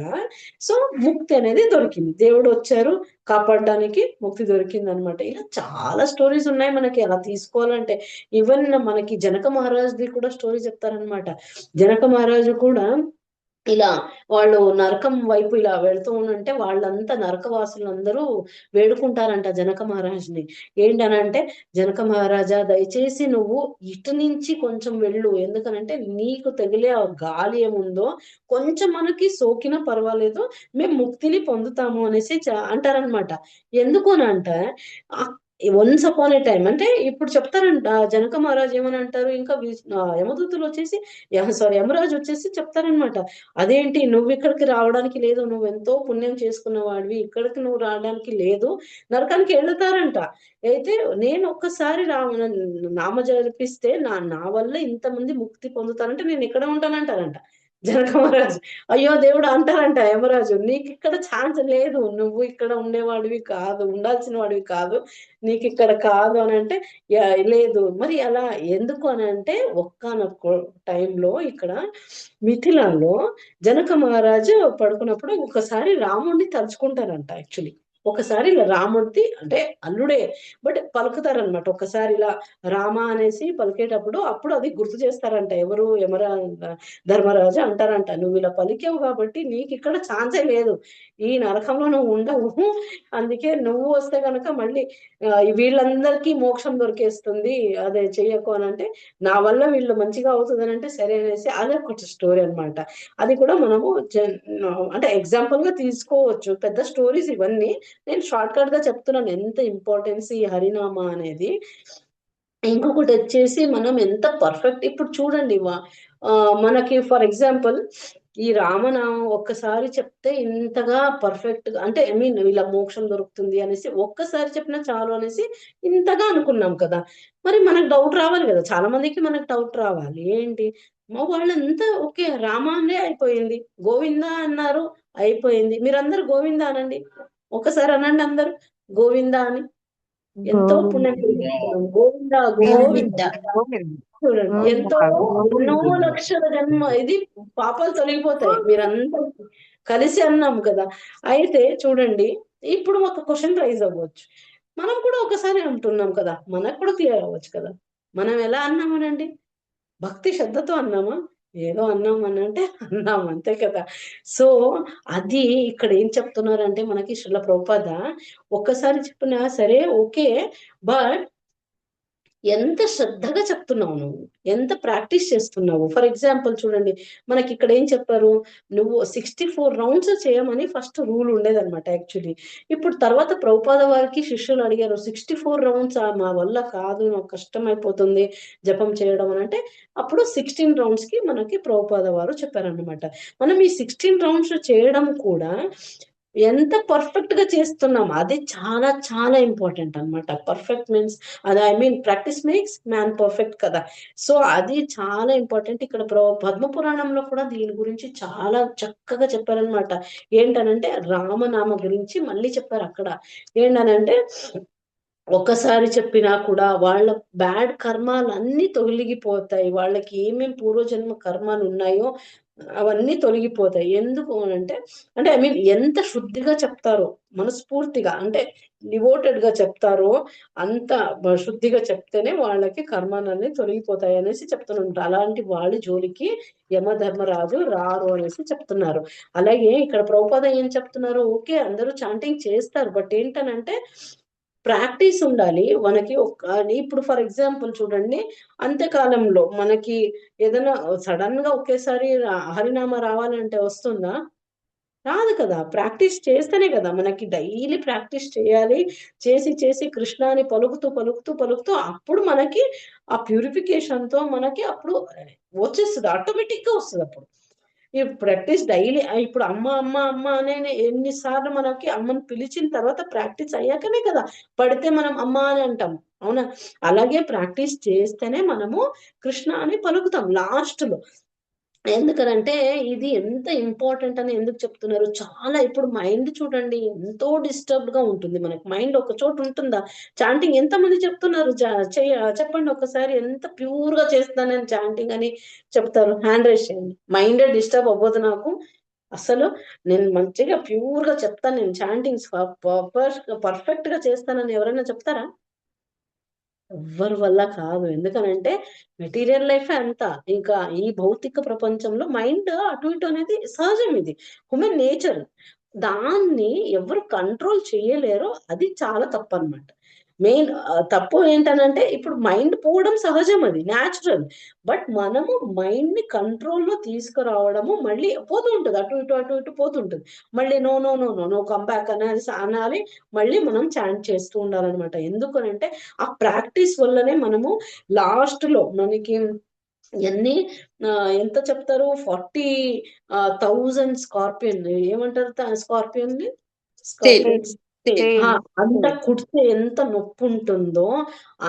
సో ముక్తి అనేది దొరికింది. దేవుడు వచ్చారు కాపాడడానికి, ముక్తి దొరికింది అనమాట. ఇలా చాలా స్టోరీస్ ఉన్నాయి మనకి అలా తీసుకోవాలంటే. ఈవెన్ మనకి జనక మహారాజుది కూడా స్టోరీ చెప్తారనమాట. జనక మహారాజు కూడా ఇలా వాళ్ళు నరకం వైపు ఇలా వెళ్తూ ఉంటే వాళ్ళంతా నరకవాసులందరూ వేడుకుంటారంట జనక మహారాజుని. ఏంటనంటే, జనక మహారాజా దయచేసి నువ్వు ఇటు నుంచి కొంచెం వెళ్ళు, ఎందుకనంటే నీకు తగిలే ఆ గాలి ఏముందో కొంచెం మనకి సోకినా పర్వాలేదు, మేము ముక్తిని పొందుతాము అనేసి అంటారనమాట. ఎందుకు అని అంటే వన్స్ అపాన్ ఏ టైం అంటే ఇప్పుడు చెప్తారంట జనక మహారాజు ఏమని అంటారు, ఇంకా యమదూతులు వచ్చేసి యమరాజు వచ్చేసి చెప్తారనమాట. అదేంటి నువ్వు ఇక్కడికి రావడానికి లేదు, నువ్వు ఎంతో పుణ్యం చేసుకున్న వాడివి, ఇక్కడికి నువ్వు రావడానికి లేదు, నరకానికి వెళ్తారంట. అయితే నేను ఒక్కసారి నామ జరిపిస్తే నా వల్ల ఇంతమంది ముక్తి పొందుతారంటే నేను ఇక్కడ ఉంటానంటారంట జనక మహారాజు. అయ్యో దేవుడు అంటారంట యమరాజు, నీకు ఇక్కడ ఛాన్స్ లేదు, నువ్వు ఇక్కడ ఉండేవాడివి కాదు, ఉండాల్సిన వాడివి కాదు, నీకు ఇక్కడ కాదు అని అంటే లేదు. మరి అలా ఎందుకు అని అంటే ఒక్కనొక్క టైంలో ఇక్కడ మిథిలాలో జనక మహారాజు పడుకున్నప్పుడు ఒకసారి రాముడిని తలుచుకుంటారంట. యాక్చువల్లీ ఒకసారి ఇలా రాముడి అంటే అల్లుడే బట్ పలుకుతారనమాట. ఒకసారి ఇలా రామ అనేసి పలికేటప్పుడు అప్పుడు అది గుర్తు చేస్తారంట. ఎవరు? ధర్మరాజు అంటారంట, నువ్వు ఇలా పలికావు కాబట్టి నీకు ఇక్కడ ఛాన్సే లేదు, ఈ నరకంలో నువ్వు ఉండవు, అందుకే నువ్వు వస్తే కనుక మళ్ళీ వీళ్ళందరికీ మోక్షం దొరికేస్తుంది, అదే చెయ్యకు అని అంటే నా వల్ల వీళ్ళు మంచిగా అవుతుంది అని అంటే సరే అనేసి అదే ఒక స్టోరీ అనమాట. అది కూడా మనము అంటే ఎగ్జాంపుల్ గా తీసుకోవచ్చు. పెద్ద స్టోరీస్ ఇవన్నీ నేను షార్ట్ కట్ గా చెప్తున్నాను ఎంత ఇంపార్టెన్స్ ఈ హరినామా అనేది. ఇంకొకటి వచ్చేసి మనం ఎంత పర్ఫెక్ట్ ఇప్పుడు చూడండి మనకి ఫర్ ఎగ్జాంపుల్ ఈ రామనామం ఒక్కసారి చెప్తే ఇంతగా పర్ఫెక్ట్ గా అంటే ఐ మీన్ ఇలా మోక్షం దొరుకుతుంది అనేసి ఒక్కసారి చెప్పినా చాలు అనేసి ఇంతగా అనుకున్నాం కదా. మరి మనకు డౌట్ రావాలి కదా, చాలా మందికి మనకు డౌట్ రావాలి. ఏంటి మా వాళ్ళంతా ఓకే రామానే అయిపోయింది, గోవిందా అన్నారు అయిపోయింది. మీరందరూ గోవిందా అనండి, ఒకసారి అనండి అందరు గోవిందా అని. ఎంతో పుణ్యం గోవింద గోవింద చూడండి, ఎంతో ఎన్నో లక్షల జన్మ ఇది పాపాలు తొలగిపోతాయి మీరంతా కలిసి అన్నాం కదా. అయితే చూడండి, ఇప్పుడు ఒక క్వశ్చన్ రైజ్ అవ్వచ్చు, మనం కూడా ఒకసారి అంటున్నాం కదా, మనకు కూడా క్లియర్ అవ్వచ్చు కదా. మనం ఎలా అన్నామనండి? భక్తి శ్రద్ధతో అన్నామా? ఏదో అన్నాం అని అంటే అన్నాం అంతే కదా. సో అది ఇక్కడ ఏం చెప్తున్నారంటే మనకి శ్రీల ప్రభుపాద ఒక్కసారి చెప్పినా సరే ఓకే, బట్ ఎంత శ్రద్ధగా చెప్తున్నావు, నువ్వు ఎంత ప్రాక్టీస్ చేస్తున్నావు. ఫర్ ఎగ్జాంపుల్ చూడండి, మనకి ఇక్కడ ఏం చెప్పారు, నువ్వు 64 రౌండ్స్ చేయమని ఫస్ట్ రూల్ ఉండేదన్నమాట యాక్చువల్లీ. ఇప్పుడు తర్వాత ప్రభుపాద వారికి శిష్యులు అడిగారు, 64 రౌండ్స్ మా వల్ల కాదు, నాకు కష్టం అయిపోతుంది జపం చేయడం అని అంటే అప్పుడు 16 రౌండ్స్ కి మనకి ప్రభుపాద వారు చెప్పారన్నమాట. మనం ఈ 16 రౌండ్స్ చేయడం కూడా ఎంత పర్ఫెక్ట్ గా చేస్తున్నాం అది చాలా చాలా ఇంపార్టెంట్ అనమాట. పర్ఫెక్ట్ మీన్స్ అది I mean practice makes man perfect కదా. సో అది చాలా ఇంపార్టెంట్. ఇక్కడ పద్మ పురాణంలో కూడా దీని గురించి చాలా చక్కగా చెప్పారనమాట. ఏంటనంటే రామనామ గురించి మళ్ళీ చెప్పారు అక్కడ. ఏంటనంటే ఒక్కసారి చెప్పినా కూడా వాళ్ళ బ్యాడ్ కర్మాలన్నీ తొలగిపోతాయి. వాళ్ళకి ఏమేం పూర్వజన్మ కర్మాలు ఉన్నాయో అవన్నీ తొలగిపోతాయి. ఎందుకు అంటే ఐ మీన్ ఎంత శుద్ధిగా చెప్తారో, మనస్ఫూర్తిగా అంటే డివోటెడ్ గా చెప్తారో అంత శుద్ధిగా చెప్తేనే వాళ్ళకి కర్మాలన్నీ తొలగిపోతాయి అనేసి చెప్తున్నారు. అలాంటి వాళ్ళ జోలికి యమధర్మరాజు రారు అనేసి చెప్తున్నారు. అలాగే ఇక్కడ ప్రభుపాద ఏం చెప్తున్నారు, ఓకే అందరూ చాంటింగ్ చేస్తారు, బట్ ఏంటనంటే ప్రాక్టీస్ ఉండాలి మనకి. ఇప్పుడు ఫర్ ఎగ్జాంపుల్ చూడండి, అంత్యకాలంలో మనకి ఏదైనా సడన్ గా ఒకేసారి హరినామ రావాలంటే వస్తుందా? రాదు కదా. ప్రాక్టీస్ చేస్తేనే కదా, మనకి డైలీ ప్రాక్టీస్ చేయాలి. చేసి చేసి కృష్ణాని పలుకుతూ పలుకుతూ పలుకుతూ అప్పుడు మనకి ఆ ప్యూరిఫికేషన్ తో మనకి అప్పుడు వచ్చేస్తుంది, ఆటోమేటిక్ గా వస్తుంది. అప్పుడు ఈ ప్రాక్టీస్ డైలీ, ఇప్పుడు అమ్మ అమ్మ అమ్మ అనే ఎన్నిసార్లు మనకి అమ్మని పిలిచిన తర్వాత ప్రాక్టీస్ అయ్యాకనే కదా పడితే మనం అమ్మ అని అంటాం, అవునా? అలాగే ప్రాక్టీస్ చేస్తేనే మనము కృష్ణ అని పలుకుతాం లాస్ట్ లో. ఎందుకనంటే ఇది ఎంత ఇంపార్టెంట్ అని ఎందుకు చెప్తున్నారు, చాలా ఇప్పుడు మైండ్ చూడండి ఎంతో డిస్టర్బ్డ్ గా ఉంటుంది. మనకి మైండ్ ఒక చోట ఉంటుందా? చాంటింగ్ ఎంతమంది చెప్తున్నారు? చెప్పండి ఒకసారి, ఎంత ప్యూర్ గా చేస్తున్నాను చాంటింగ్ అని చెప్తారు? హ్యాండ్ రైజ్ చేయండి. మైండ్ డిస్టర్బ్ అవ్వదు నాకు అసలు, నేను మంచిగా ప్యూర్ గా చెప్తాను, నేను చాంటింగ్స్ పర్ఫెక్ట్ గా చేస్తానని ఎవరైనా చెప్తారా? ఎవ్వరి వల్ల కాదు. ఎందుకనంటే మెటీరియల్ లైఫ్ అంతా, ఇంకా ఈ భౌతిక ప్రపంచంలో మైండ్ అటు ఇటు అనేది సహజం, ఇది హ్యూమన్ నేచర్. దాన్ని ఎవరు కంట్రోల్ చేయలేరో అది చాలా తప్పు అనమాట. మెయిన్ తప్పు ఏంటనంటే ఇప్పుడు మైండ్ పోవడం సహజం, అది న్యాచురల్. బట్ మనము మైండ్ ని కంట్రోల్లో తీసుకురావడము, మళ్ళీ పోతూ ఉంటుంది అటు ఇటు అటు ఇటు పోతుంటుంది. మళ్ళీ no no no no no come back అనేది అనాలి. మళ్ళీ మనం చాంట్ చేస్తూ ఉండాలన్నమాట. ఎందుకనంటే ఆ ప్రాక్టీస్ వల్లనే మనము లాస్ట్ లో మనకి ఎన్ని ఎంత చెప్తారు, 40,000 స్కార్పియన్ ఏమంటారు, స్కార్పియన్ ని అంత కుడితే ఎంత నొప్పి ఉంటుందో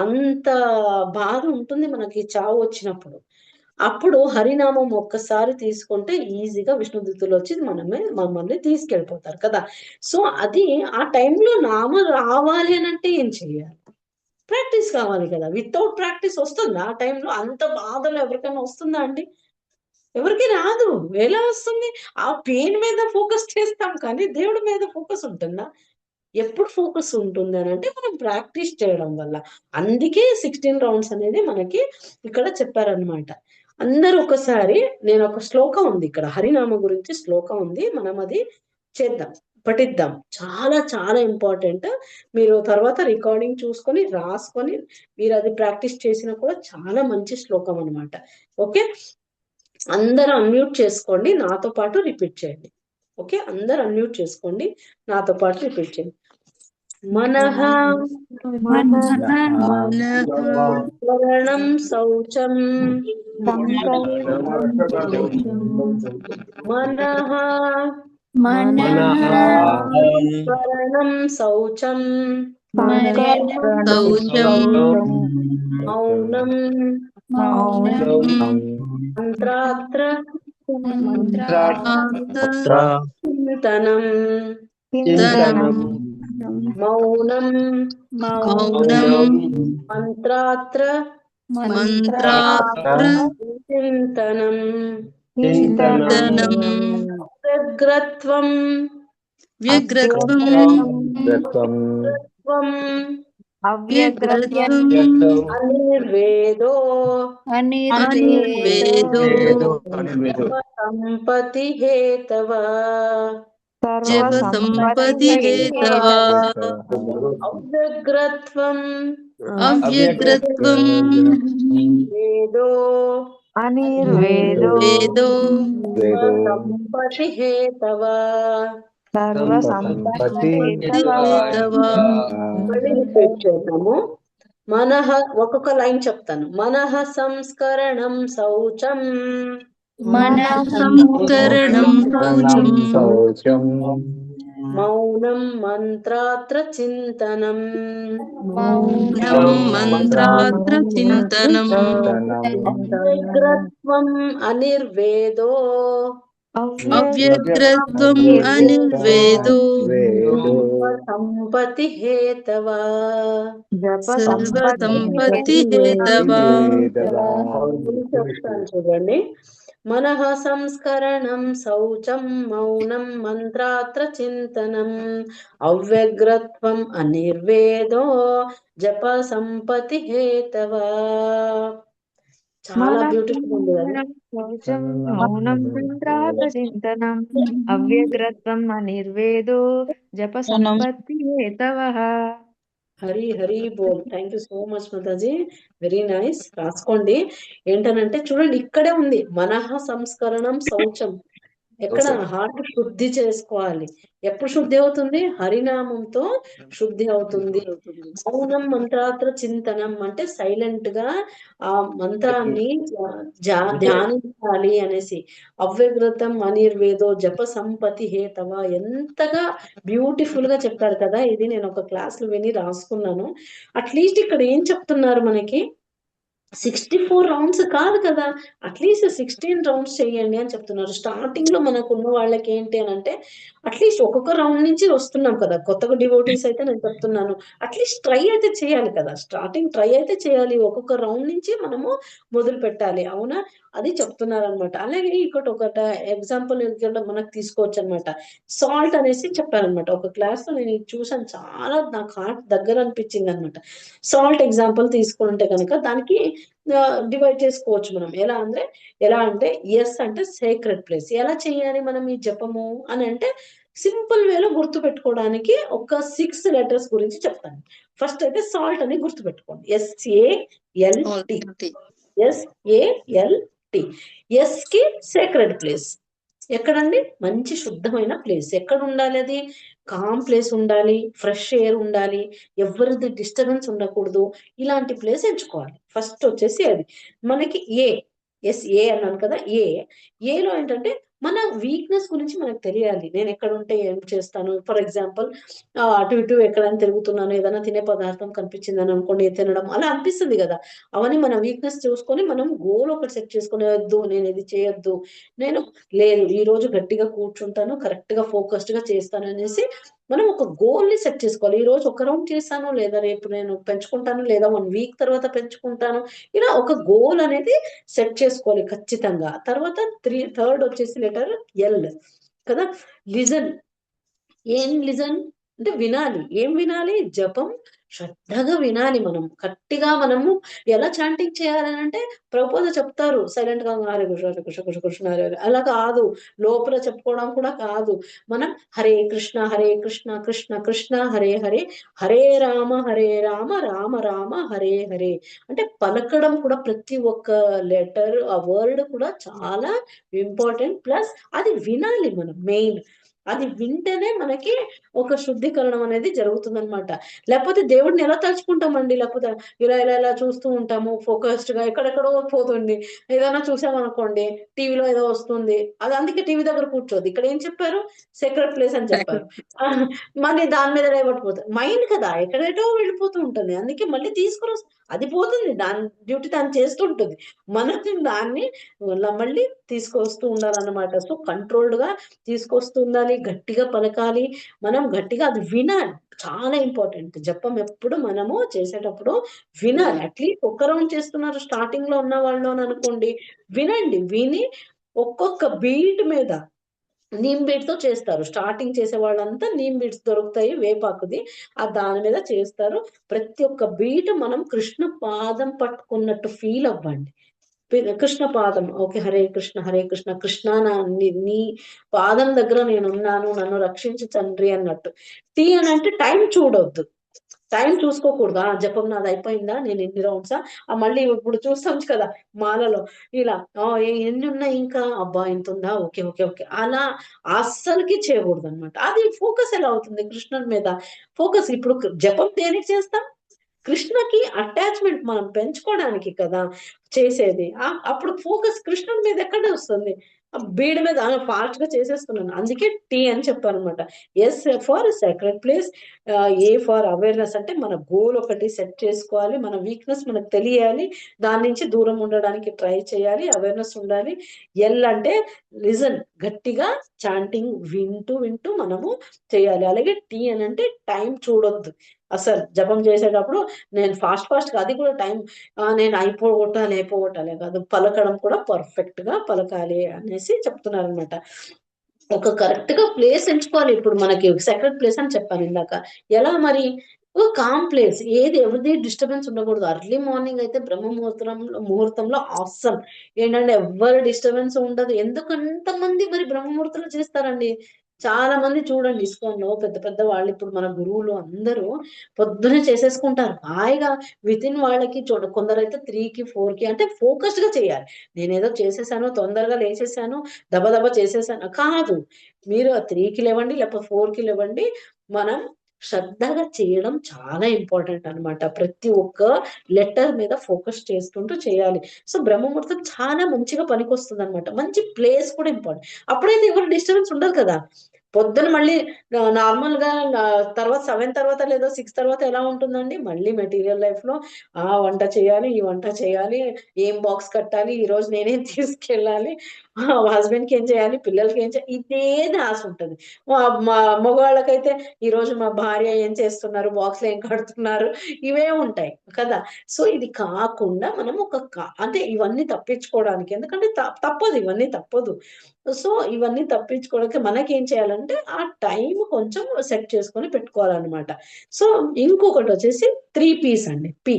అంత బాధ ఉంటుంది మనకి చావు వచ్చినప్పుడు. అప్పుడు హరినామం ఒక్కసారి తీసుకుంటే ఈజీగా విష్ణుదూతులు వచ్చి మమ్మల్ని తీసుకెళ్ళిపోతారు కదా. సో అది ఆ టైంలో నామం రావాలి అని అంటే ఏం చెయ్యాలి? ప్రాక్టీస్ కావాలి కదా. వితౌట్ ప్రాక్టీస్ వస్తుందా ఆ టైంలో? అంత బాధలు ఎవరికైనా వస్తుందా అండి? ఎవరికి రాదు. ఎలా వస్తుంది? ఆ పెయిన్ మీద ఫోకస్ చేస్తాం కానీ దేవుడి మీద ఫోకస్ ఉంటుందా? ఎప్పుడు ఫోకస్ ఉంటుంది అని అంటే మనం ప్రాక్టీస్ చేయడం వల్ల. అందుకే 16 రౌండ్స్ అనేది మనకి ఇక్కడ చెప్పారనమాట. అందరూ ఒకసారి, నేను ఒక శ్లోకం ఉంది ఇక్కడ, హరినామ గురించి శ్లోకం ఉంది, మనం అది చేద్దాం, పఠిద్దాం. చాలా చాలా ఇంపార్టెంట్. మీరు తర్వాత రికార్డింగ్ చూసుకొని రాసుకొని మీరు అది ప్రాక్టీస్ చేసినా కూడా చాలా మంచి శ్లోకం అనమాట. ఓకే, అందరూ అన్మ్యూట్ చేసుకోండి, నాతో పాటు రిపీట్ చేయండి. ఓకే, అందరూ అన్మ్యూట్ చేసుకోండి, నాతో పాటు రిపీట్ చేయండి. మనః స్మరణం శౌచం, మనః స్మరణం శౌచం, మౌనం మంత్రాత్ర చింతనం, మౌనం మంత్రాత్ర చింతనం, వ్యగ్రత్వం అనిర్వేదో సంపతి హేతవ, అవ్యగ్రత్వం వేదో
అనిర్వేదో
సంపతి హేతవ. మళ్ళీ రిపీట్ చేద్దాము. మనః, ఒక్కొక్క లైన్ చెప్తాను. మనః సంస్కరణం శౌచం, మౌనం మంత్రాత్ర చింతనం, వ్యగ్రత్వం అనిర్వేదో సంపతి హేతవా
సర్వసంపత్తి
హేతవా.
హేతవా.
చెప్తాను చూడండి. మనః సంస్కరణం శౌచం మౌనం మంత్రాత్ర చింతనం అవ్యగ్రత్వం అనిర్వేదో జప సంపతి హేతవా. చాలా బ్యూటిఫుల్ ఉంది కదా.
శౌచం మౌనం మంత్రార్థ చింతనం అవ్యగ్రత్వం అనిర్వేదో జప సంపత్తి హేతవః.
హరి హరి బోల్. Thank you so much Mataji, very nice. రాసుకోండి. ఏంటనంటే చూడండి, ఇక్కడే ఉంది మనః సంస్కరణం శౌచం. ఎక్కడ హార్ట్ శుద్ధి చేసుకోవాలి. ఎప్పుడు శుద్ధి అవుతుంది? హరినామంతో శుద్ధి అవుతుంది. మౌనం మంత్రాత్ర చింతనం అంటే సైలెంట్ గా ఆ మంత్రాన్ని ధ్యానించాలి అనేసి. అవ్యగ్రతం అనిర్వేదో జప సంపతి హేతవ. ఎంతగా బ్యూటిఫుల్ గా చెప్పారు కదా. ఇది నేను ఒక క్లాస్ లో విని రాసుకున్నాను. అట్లీస్ట్ ఇక్కడ ఏం చెప్తున్నారు మనకి, 64 రౌండ్స్ కాదు కదా, అట్లీస్ట్ 16 రౌండ్స్ చేయండి అని చెప్తున్నారు. స్టార్టింగ్ లో మనకు ఉన్న వాళ్ళకి ఏంటి అని అంటే, అట్లీస్ట్ ఒక్కొక్క రౌండ్ నుంచి వస్తున్నాం కదా. కొత్తగా డివోటీస్ అయితే నేను చెప్తున్నాను, అట్లీస్ట్ ట్రై అయితే చేయాలి కదా. స్టార్టింగ్ ట్రై అయితే చేయాలి. ఒక్కొక్క రౌండ్ నుంచి మనము మొదలు పెట్టాలి. అవునా, అది చెప్తున్నారు అనమాట. అలాగే ఇక్కడ ఒక ఎగ్జాంపుల్ ఇక్కడ మనకు తీసుకోవచ్చు అనమాట. సాల్ట్ అనేసి చెప్పారనమాట. ఒక క్లాస్ లో నేను ఇది చూసాను, చాలా నాకు హార్ట్ దగ్గర అనిపించింది అనమాట. సాల్ట్ ఎగ్జాంపుల్ తీసుకుంటే కనుక దానికి డివైడ్ చేసుకోవచ్చు మనం. ఎలా అంటే ఎస్ అంటే సేక్రెడ్ ప్లేస్. ఎలా చేయాలి మనం ఈ జపము అని అంటే, సింపుల్ వేలో గుర్తు పెట్టుకోవడానికి ఒక 6 లెటర్స్ గురించి చెప్తాను. ఫస్ట్ అయితే సాల్ట్ అని గుర్తు పెట్టుకోండి. SALT. SALT. ఎస్ కి సేక్రెడ్ ప్లేస్. ఎక్కడండి? మంచి శుద్ధమైన ప్లేస్. ఎక్కడ ఉండాలి? అది కామ్ ప్లేస్ ఉండాలి, ఫ్రెష్ ఎయిర్ ఉండాలి, ఎవరిది డిస్టర్బెన్స్ ఉండకూడదు. ఇలాంటి ప్లేస్ ఎంచుకోవాలి. ఫస్ట్ వచ్చేసి అది మనకి ఏ అన్నాను కదా. ఏలో ఏంటంటే మన వీక్నెస్ గురించి మనకు తెలియాలి. నేను ఎక్కడ ఉంటే ఏం చేస్తాను. ఫర్ ఎగ్జాంపుల్ అటు ఇటు ఎక్కడైనా తిరుగుతున్నాను, ఏదైనా తినే పదార్థం కనిపించిందని అనుకోండి, తినడం అలా అనిపిస్తుంది కదా. అవన్నీ మన వీక్నెస్ చూసుకొని మనం గోల్ ఒకటి సెట్ చేసుకునే, వద్దు నేను ఇది చేయొద్దు, నేను లేదు ఈ రోజు గట్టిగా కూర్చుంటాను, కరెక్ట్ గా ఫోకస్డ్ గా చేస్తాను అనేసి మనం ఒక గోల్ ని సెట్ చేసుకోవాలి. ఈ రోజు ఒక రౌండ్ చేశాను, లేదా రేపు నేను పెంచుకుంటాను, లేదా 1 వీక్ తర్వాత పెంచుకుంటాను. ఇలా ఒక గోల్ అనేది సెట్ చేసుకోవాలి ఖచ్చితంగా. తర్వాత థర్డ్ వచ్చేసి లెటర్ ఎల్ కదా. లిజన్. ఏం లిజన్ అంటే వినాలి. ఏం వినాలి? జపం శ్రద్ధగా వినాలి. మనం గట్టిగా మనము ఎలా చాంటింగ్ చేయాలని అంటే, ప్రభుపాద చెప్తారు సైలెంట్ గా హరే కృష్ణ హరే కృష్ణ కృష్ణ కృష్ణ హరే హరే అలా కాదు. లోపల చెప్పుకోవడం కూడా కాదు. మనం హరే కృష్ణ కృష్ణ కృష్ణ హరే హరే, హరే రామ రామ రామ హరే హరే. అంటే పలకడం కూడా, ప్రతి ఒక్క లెటర్ ఆ వర్డ్ కూడా చాలా ఇంపార్టెంట్. ప్లస్ అది వినాలి మనం. మెయిన్ అది వింటేనే మనకి ఒక శుద్ధీకరణం అనేది జరుగుతుంది అనమాట. లేకపోతే దేవుడిని ఎలా తలుచుకుంటామండి? లేకపోతే ఇలా ఇలా ఇలా చూస్తూ ఉంటాము, ఫోకస్డ్ గా ఎక్కడెక్కడో పోతుంది. ఏదైనా చూసామనుకోండి, టీవీలో ఏదో వస్తుంది, అది అందుకే టీవీ దగ్గర కూర్చోద్దు. ఇక్కడ ఏం చెప్పారు? సెక్రెట్ ప్లేస్ అని చెప్పారు. మళ్ళీ దాని మీద లేవట్పోతుంది. మైండ్ కదా ఎక్కడేటో వెళ్ళిపోతూ ఉంటుంది. అందుకే మళ్ళీ తీసుకుని అది పోతుంది, దాని డ్యూటీ దాన్ని చేస్తుంటుంది. మనకి దాన్ని మళ్ళీ తీసుకొస్తూ ఉండాలన్నమాట. సో కంట్రోల్డ్ గా తీసుకొస్తూ ఉండాలి, గట్టిగా పలకాలి, మనం గట్టిగా అది వినాలి. చాలా ఇంపార్టెంట్. జపం ఎప్పుడు మనము చేసేటప్పుడు వినాలి. అట్లీస్ట్ ఒక్క రౌండ్ చేస్తున్నారు స్టార్టింగ్ లో ఉన్న వాళ్ళు అని అనుకోండి, వినండి. విని ఒక్కొక్క బీట్ మీద నీమ్ బీట్ తో చేస్తారు. స్టార్టింగ్ చేసే వాళ్ళంతా నీమ్ బీట్స్ దొరుకుతాయి, వేపాకుది, ఆ దాని మీద చేస్తారు. ప్రతి ఒక్క బీట్ మనం కృష్ణ పాదం పట్టుకున్నట్టు ఫీల్ అవ్వండి. కృష్ణ పాదం. ఓకే, హరే కృష్ణ కృష్ణ నీ పాదం దగ్గర నేను ఉన్నాను, నన్ను రక్షించు తండ్రి అన్నట్టు. టీ అని అంటే టైం చూడొద్దు, టైం చూసుకోకూడదు. ఆ జపం నాది అయిపోయిందా, నేను ఎన్ని రౌండ్సా, మళ్ళీ ఇప్పుడు చూస్తాం కదా మాలలో ఇలా ఎన్ని ఉన్నాయి ఇంకా, అబ్బా ఇంత ఉందా, ఓకే ఓకే ఓకే, అలా అస్సలకి చేయకూడదు అనమాట. అది ఫోకస్ ఎలా అవుతుంది? కృష్ణుడి మీద ఫోకస్. ఇప్పుడు జపం దేనికి చేస్తాం? కృష్ణకి అటాచ్మెంట్ మనం పెంచుకోవడానికి కదా చేసేది. అప్పుడు ఫోకస్ కృష్ణుడి మీద ఎక్కడ వస్తుంది? బీడ్ మీద ఫాస్ట్ గా చేసేస్తున్నాను, అందుకే టీ అని చెప్పాను అనమాట. S for secret place, A for awareness, అంటే మన గోల్ ఒకటి సెట్ చేసుకోవాలి, మన వీక్నెస్ మనకు తెలియాలి, దాని నుంచి దూరం ఉండడానికి ట్రై చేయాలి, అవేర్నెస్ ఉండాలి. ఎల్ అంటే లిజన్, గట్టిగా చాంటింగ్ వింటూ వింటూ మనము చేయాలి. అలాగే టీ అని అంటే టైం చూడొద్దు అసలు. జపం చేసేటప్పుడు నేను ఫాస్ట్ గా, అది కూడా టైం నేను అయిపోగొట్టాలి కాదు, పలకడం కూడా పర్ఫెక్ట్ గా పలకాలి అనేసి చెప్తున్నారు అనమాట. ఒక కరెక్ట్ గా ప్లేస్ ఎంచుకోవాలి. ఇప్పుడు మనకి సెక్రెట్ ప్లేస్ అని చెప్పాను ఇందాక. ఎలా మరి? ఒక కామ్ ప్లేస్, ఎవరిది డిస్టర్బెన్స్ ఉండకూడదు. అర్లీ మార్నింగ్ అయితే బ్రహ్మ ముహూర్తంలో ఆసమ్ ఏంటంటే ఎవ్వరు డిస్టర్బెన్స్ ఉండదు. ఎందుకంత మంది మరి బ్రహ్మ ముహూర్తంలో చేస్తారండి? చాలా మంది చూడండి ఇస్కాన్ లో పెద్ద పెద్ద వాళ్ళు, ఇప్పుడు మన గురువులు అందరూ పొద్దునే చేసేసుకుంటారు హాయిగా. విత్ ఇన్ వాళ్ళకి కొందరైతే 3కి 4కి, అంటే ఫోకస్డ్ గా చేయాలి. నేనేదో చేసేసాను, తొందరగా లేచేసాను, దబ చేసేసాను కాదు. మీరు 3కి లేవండి, లేకపోతే 4కి లేవండి. మనం శ్రద్ధగా చేయడం చాలా ఇంపార్టెంట్ అన్నమాట. ప్రతి ఒక్క లెటర్ మీద ఫోకస్ చేసుకుంటూ చేయాలి. సో బ్రహ్మముహూర్తం చాలా మంచిగా పనికొస్తుంది అనమాట. మంచి ప్లేస్ కూడా ఇంపార్టెంట్. అప్పుడైతే ఎవరు డిస్టర్బెన్స్ ఉండదు కదా. పొద్దున మళ్ళీ నార్మల్ గా తర్వాత 7 తర్వాత లేదా 6 తర్వాత ఎలా ఉంటుందండి? మళ్ళీ మెటీరియల్ లైఫ్ లో వంట చేయాలి, ఈ వంట చేయాలి, ఏం బాక్స్ కట్టాలి, ఈ రోజు నేనేం తీసుకెళ్ళాలి, హస్బెండ్ కి ఏం చేయాలి, పిల్లలకి ఏం చేయాలి, ఇదే ధ్యాస ఉంటది. మా మా మగవాళ్ళకైతే ఈ రోజు మా భార్య ఏం చేస్తున్నారు, బాక్స్ ఏం కడుతున్నారు, ఇవే ఉంటాయి కదా. సో ఇది కాకుండా మనం అంటే ఇవన్నీ తప్పించుకోవడానికి, ఎందుకంటే తప్పదు, ఇవన్నీ తప్పదు. సో ఇవన్నీ తప్పించుకోవడానికి మనకేం చేయాలంటే ఆ టైం కొంచెం సెట్ చేసుకొని పెట్టుకోవాలన్నమాట. సో ఇంకొకటి వచ్చేసి 3 P's అండి. పి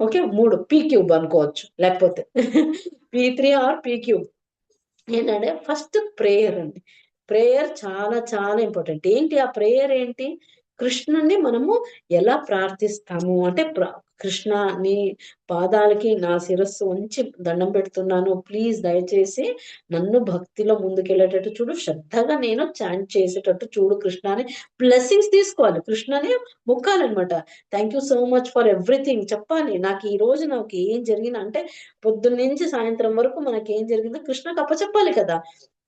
ఓకే, 3 P³ అనుకోవచ్చు, లేకపోతే P3 ఆర్ P³. ఏంటంటే ఫస్ట్ ప్రేయర్ అండి. ప్రేయర్ చాలా చాలా ఇంపార్టెంట్. ఏంటి ఆ ప్రేయర్ ఏంటి? కృష్ణుని మనము ఎలా ప్రార్థిస్తాము అంటే, కృష్ణ నీ పాదాలకి నా శిరస్సు ఉంచి దండం పెడుతున్నాను, ప్లీజ్ దయచేసి నన్ను భక్తిలో ముందుకెళ్ళేటట్టు చూడు, శ్రద్ధగా నేను చాంట్ చేసేటట్టు చూడు కృష్ణ అని బ్లెస్సింగ్స్ తీసుకోవాలి. కృష్ణని మొక్కాలన్నమాట. Thank you so much for everything చెప్పాలి. నాకు ఈ రోజు నాకు ఏం జరిగిన అంటే, పొద్దున్న నుంచి సాయంత్రం వరకు మనకి ఏం జరిగిందో కృష్ణకు అప్పచెప్పాలి కదా.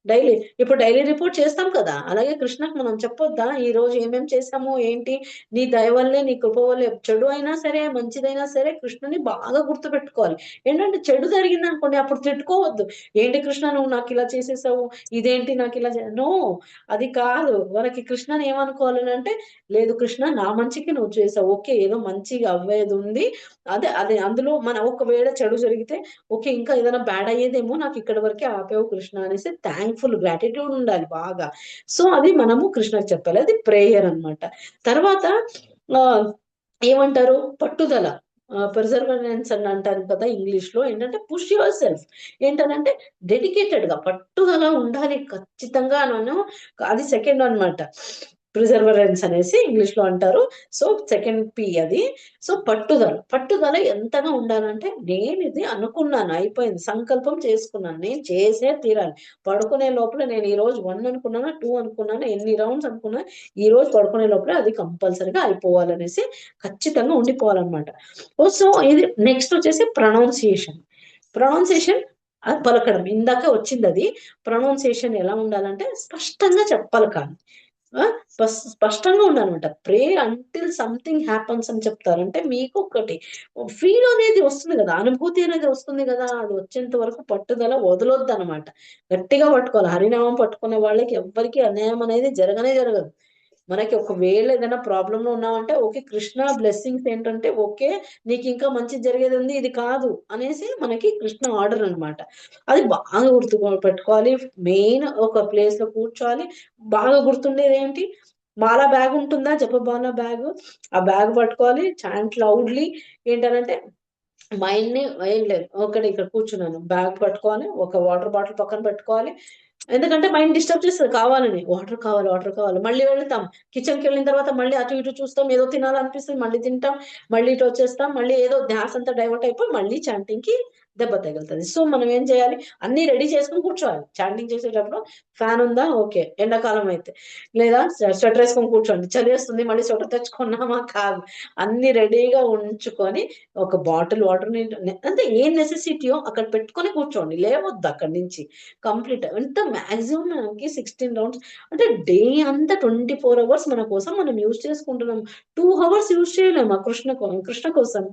డైలీ, ఇప్పుడు డైలీ రిపోర్ట్ చేస్తాం కదా, అలాగే కృష్ణకు మనం చెప్పొద్దా ఈ రోజు ఏమేం చేసాము ఏంటి, నీ దయ వల్లే, నీ కృప వల్లే, చెడు అయినా సరే మంచిదైనా సరే కృష్ణని బాగా గుర్తు పెట్టుకోవాలి. ఏంటంటే చెడు జరిగింది అనుకోండి, అప్పుడు తిట్టుకోవద్దు. ఏంటి కృష్ణ నువ్వు నాకు ఇలా చేసేసావు, ఇదేంటి నాకు ఇలా నో, అది కాదు. మనకి కృష్ణని ఏమనుకోవాలని అంటే, లేదు కృష్ణ నా మంచికి నువ్వు చేసావు, ఓకే ఏదో మంచిగా అవ్వేది ఉంది, అదే అదే అందులో మన ఒకవేళ చెడు జరిగితే ఓకే ఇంకా ఏదైనా బ్యాడ్ అయ్యేదేమో, నాకు ఇక్కడ వరకే ఆపేవు కృష్ణ అనేసి థ్యాంక్ఫుల్ గ్రాటిట్యూడ్ ఉండాలి బాగా. సో అది మనము కృష్ణకి చెప్పాలి. అది ప్రేయర్ అన్నమాట. తర్వాత ఆ ఏమంటారు, పట్టుదల, పర్సర్వరెన్స్ అని అంటారు కదా ఇంగ్లీష్ లో. ఏంటంటే పుష్ యువర్ సెల్ఫ్, ఏంటంటే డెడికేటెడ్ గా పట్టుదల ఉండాలి ఖచ్చితంగా. అది సెకండ్ అన్నమాట. ప్రిజర్వరెన్స్ అనేసి ఇంగ్లీష్ లో అంటారు. సో సెకండ్ P అది. సో పట్టుదల ఎంతగా ఉండాలంటే, నేను ఇది అనుకున్నాను, అయిపోయింది, సంకల్పం చేసుకున్నాను, నేను చేసే తీరాలి. పడుకునే లోపల నేను ఈ రోజు 1 అనుకున్నాను, 2 అనుకున్నాను, ఎన్ని రౌండ్స్ అనుకున్నా, ఈ రోజు పడుకునే లోపల అది కంపల్సరిగా అయిపోవాలనేసి ఖచ్చితంగా ఉండిపోవాలన్నమాట. సో ఇది నెక్స్ట్ వచ్చేసి ప్రొనౌన్సియేషన్ పలకడం. ఇందాక వచ్చింది అది. ప్రొనౌన్సియేషన్ ఎలా ఉండాలంటే స్పష్టంగా పలకాలి. స్పష్టంగా ఉండాలన్నమాట. ప్రే అంటిల్ సంథింగ్ హ్యాపన్స్ అని చెప్తారు. అంటే మీకు ఒకటి ఫీల్ అనేది వస్తుంది కదా, అనుభూతి అనేది వస్తుంది కదా, అది వచ్చేంత వరకు పట్టుదల వదలొద్దు అనమాట. గట్టిగా పట్టుకోవాలి. హరినామం పట్టుకునే వాళ్ళకి ఎవ్వరికి అన్యాయం అనేది జరగదు. మనకి ఒకవేళ ఏదైనా ప్రాబ్లమ్ లో ఉన్నామంటే, ఓకే కృష్ణ బ్లెస్సింగ్స్ ఏంటంటే, ఓకే నీకు ఇంకా మంచి జరిగేది ఉంది, ఇది కాదు అనేసి మనకి కృష్ణ ఆర్డర్ అన్నమాట. అది బాగా పెట్టుకోవాలి. మెయిన్ ఒక ప్లేస్ లో కూర్చోవాలి. బాగా గుర్తుండేది ఏంటి, మాలా బ్యాగ్ ఉంటుందా, జపమాల బ్యాగ్, ఆ బ్యాగ్ పట్టుకోవాలి. Chant loudly. ఏంటనంటే మైండ్ ని ఏం లేదు, ఇక్కడ కూర్చున్నాను, బ్యాగ్ పట్టుకోవాలి, ఒక వాటర్ బాటిల్ పక్కన పెట్టుకోవాలి. ఎందుకంటే మైండ్ డిస్టర్బ్ చేస్తుంది కావాలని, వాటర్ కావాలి, మళ్ళీ వెళ్తాం. కిచెన్ కి వెళ్ళిన తర్వాత మళ్ళీ అటు ఇటు చూస్తాం, ఏదో తినాలనిపిస్తుంది, మళ్ళీ తింటాం, మళ్ళీ ఇటు వచ్చేస్తాం, మళ్ళీ ఏదో ధ్యాస అంతా డైవర్ట్ అయిపోయి మళ్ళీ చాంటింగ్ కి దెబ్బ తగులుతుంది. సో మనం ఏం చేయాలి, అన్ని రెడీ చేసుకుని కూర్చోవాలి. చాంటింగ్ చేసేటప్పుడు ఫ్యాన్ ఉందా, ఓకే, ఎండాకాలం అయితే, లేదా స్వెటర్ వేసుకొని కూర్చోండి, చలి వేస్తుంది మళ్ళీ స్వెటర్ తెచ్చుకున్నామా, కాదు, అన్ని రెడీగా ఉంచుకొని ఒక బాటిల్ వాటర్ అంటే ఏం నెసెసిటీయో అక్కడ పెట్టుకొని కూర్చోండి, లేవద్దు అక్కడి నుంచి. కంప్లీట్ ఎంత మాక్సిమం మనకి 16 రౌండ్స్ అంటే డే అంతా 24 అవర్స్ మన కోసం మనం యూజ్ చేసుకుంటున్నాం. 2 అవర్స్ యూజ్ చేయలేము ఆ కృష్ణ కోసం,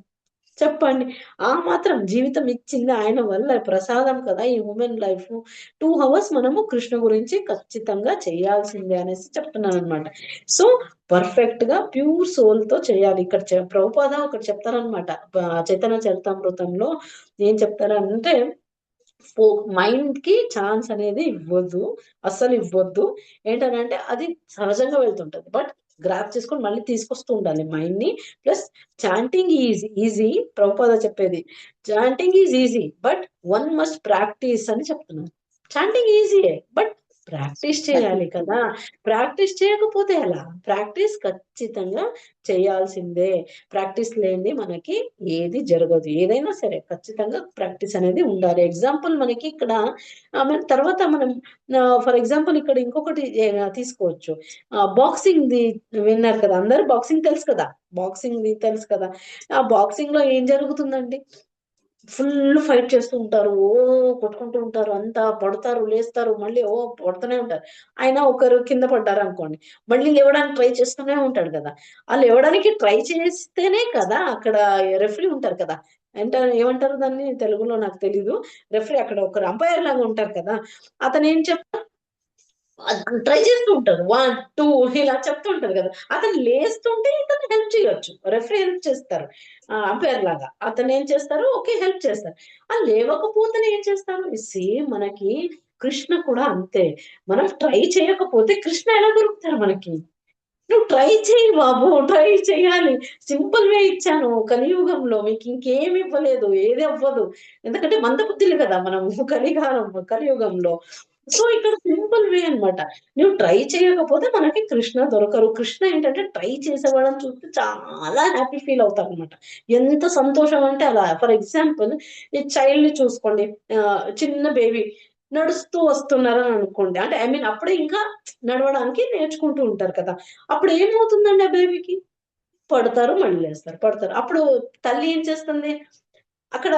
చెప్పండి. ఆ మాత్రం జీవితం ఇచ్చింది ఆయన వల్ల ప్రసాదం కదా ఈ హ్యూమన్ లైఫ్. 2 అవర్స్ మనము కృష్ణ గురించి ఖచ్చితంగా చేయాల్సిందే అనేసి చెప్తున్నాను అనమాట. సో పర్ఫెక్ట్ గా ప్యూర్ సోల్ తో చేయాలి. ఇక్కడ ప్రభుపాద ఒకటి చెప్తారనమాట, చైతన్య చరితామృతంలో ఏం చెప్తారంటే, మైండ్ కి ఛాన్స్ అనేది ఇవ్వద్దు, అస్సలు ఇవ్వద్దు. ఏంటనంటే అది సహజంగా వెళ్తుంటది, బట్ గ్రాప్ చేసుకొని మళ్ళీ తీసుకొస్తూ ఉండాలి మైండ్ ని. Plus chanting is easy, Prabhupada చెప్పేది chanting is easy but one must practice అని చెప్తున్నాను. చాంటింగ్ ఈజీయే బట్ ప్రాక్టీస్ చేయాలి కదా, ప్రాక్టీస్ చేయకపోతే ఎలా, ప్రాక్టీస్ ఖచ్చితంగా చేయాల్సిందే. ప్రాక్టీస్ లేనిది మనకి ఏది జరగదు, ఏదైనా సరే ఖచ్చితంగా ప్రాక్టీస్ అనేది ఉండాలి. ఎగ్జాంపుల్ మనకి ఇక్కడ తర్వాత మనం ఫర్ ఎగ్జాంపుల్ ఇక్కడ ఇంకొకటి తీసుకోవచ్చు. బాక్సింగ్ ది విన్నారు కదా, అందరు బాక్సింగ్ తెలుసు కదా, బాక్సింగ్ ది తెలుసు కదా. ఆ బాక్సింగ్ లో ఏం జరుగుతుందండి, ఫుల్ ఫైట్ చేస్తూ ఉంటారు, ఓ కొట్టుకుంటూ ఉంటారు, అంతా పడతారు లేస్తారు, మళ్ళీ ఓ పడుతూనే ఉంటారు. అయినా ఒకరు కింద పడ్డారు అనుకోండి, మళ్ళీ లేవడానికి ట్రై చేస్తూనే ఉంటాడు కదా. ఆ లేవడానికి ట్రై చేస్తేనే కదా అక్కడ రెఫరీ ఉంటారు కదా, ఏమంటారు దాన్ని తెలుగులో నాకు తెలీదు, రెఫరీ అక్కడ ఒకరు అంపైర్ లాగా ఉంటారు కదా, అతను ఏం ట్రై చేస్తూ ఉంటారు, 1 2 ఇలా చెప్తూ ఉంటారు కదా, అతను లేస్తుంటే ఇతను హెల్ప్ చేయొచ్చు, రెఫరీ హెల్ప్ చేస్తారు, అంపైర్ లాగా అతను ఏం చేస్తారు, ఓకే హెల్ప్ చేస్తారు. ఆ లేవకపోతేనే ఏం చేస్తారు, సేమ్ మనకి కృష్ణ కూడా అంతే. మనం ట్రై చేయకపోతే కృష్ణ ఎలా దొరుకుతారు మనకి, నువ్వు ట్రై చేయి బాబు, ట్రై చేయాలి. సింపుల్ వే ఇచ్చాను కలియుగంలో, మీకు ఇంకేమి ఇవ్వలేదు, ఏది అవ్వదు. ఎందుకంటే మందబుద్ధులు కదా మనము కలియుగంలో. సో ఇక్కడ సింపుల్ వే అన్నమాట. నువ్వు ట్రై చేయకపోతే మనకి కృష్ణ దొరకరు. కృష్ణ ఏంటంటే ట్రై చేసేవాళ్ళని చూస్తే చాలా హ్యాపీ ఫీల్ అవుతారనమాట. ఎంత సంతోషం అంటే అలా. ఫర్ ఎగ్జాంపుల్ ఈ చైల్డ్ ని చూసుకోండి, చిన్న బేబీ నడుస్తూ వస్తున్నారని అనుకోండి, అంటే ఐ మీన్ అప్పుడే ఇంకా నడవడానికి నేర్చుకుంటూ ఉంటారు కదా. అప్పుడు ఏమవుతుందండి ఆ బేబీకి, పడతారు మళ్ళీ లేస్తారు, పడతారు. అప్పుడు తల్లి ఏం చేస్తుంది, అక్కడ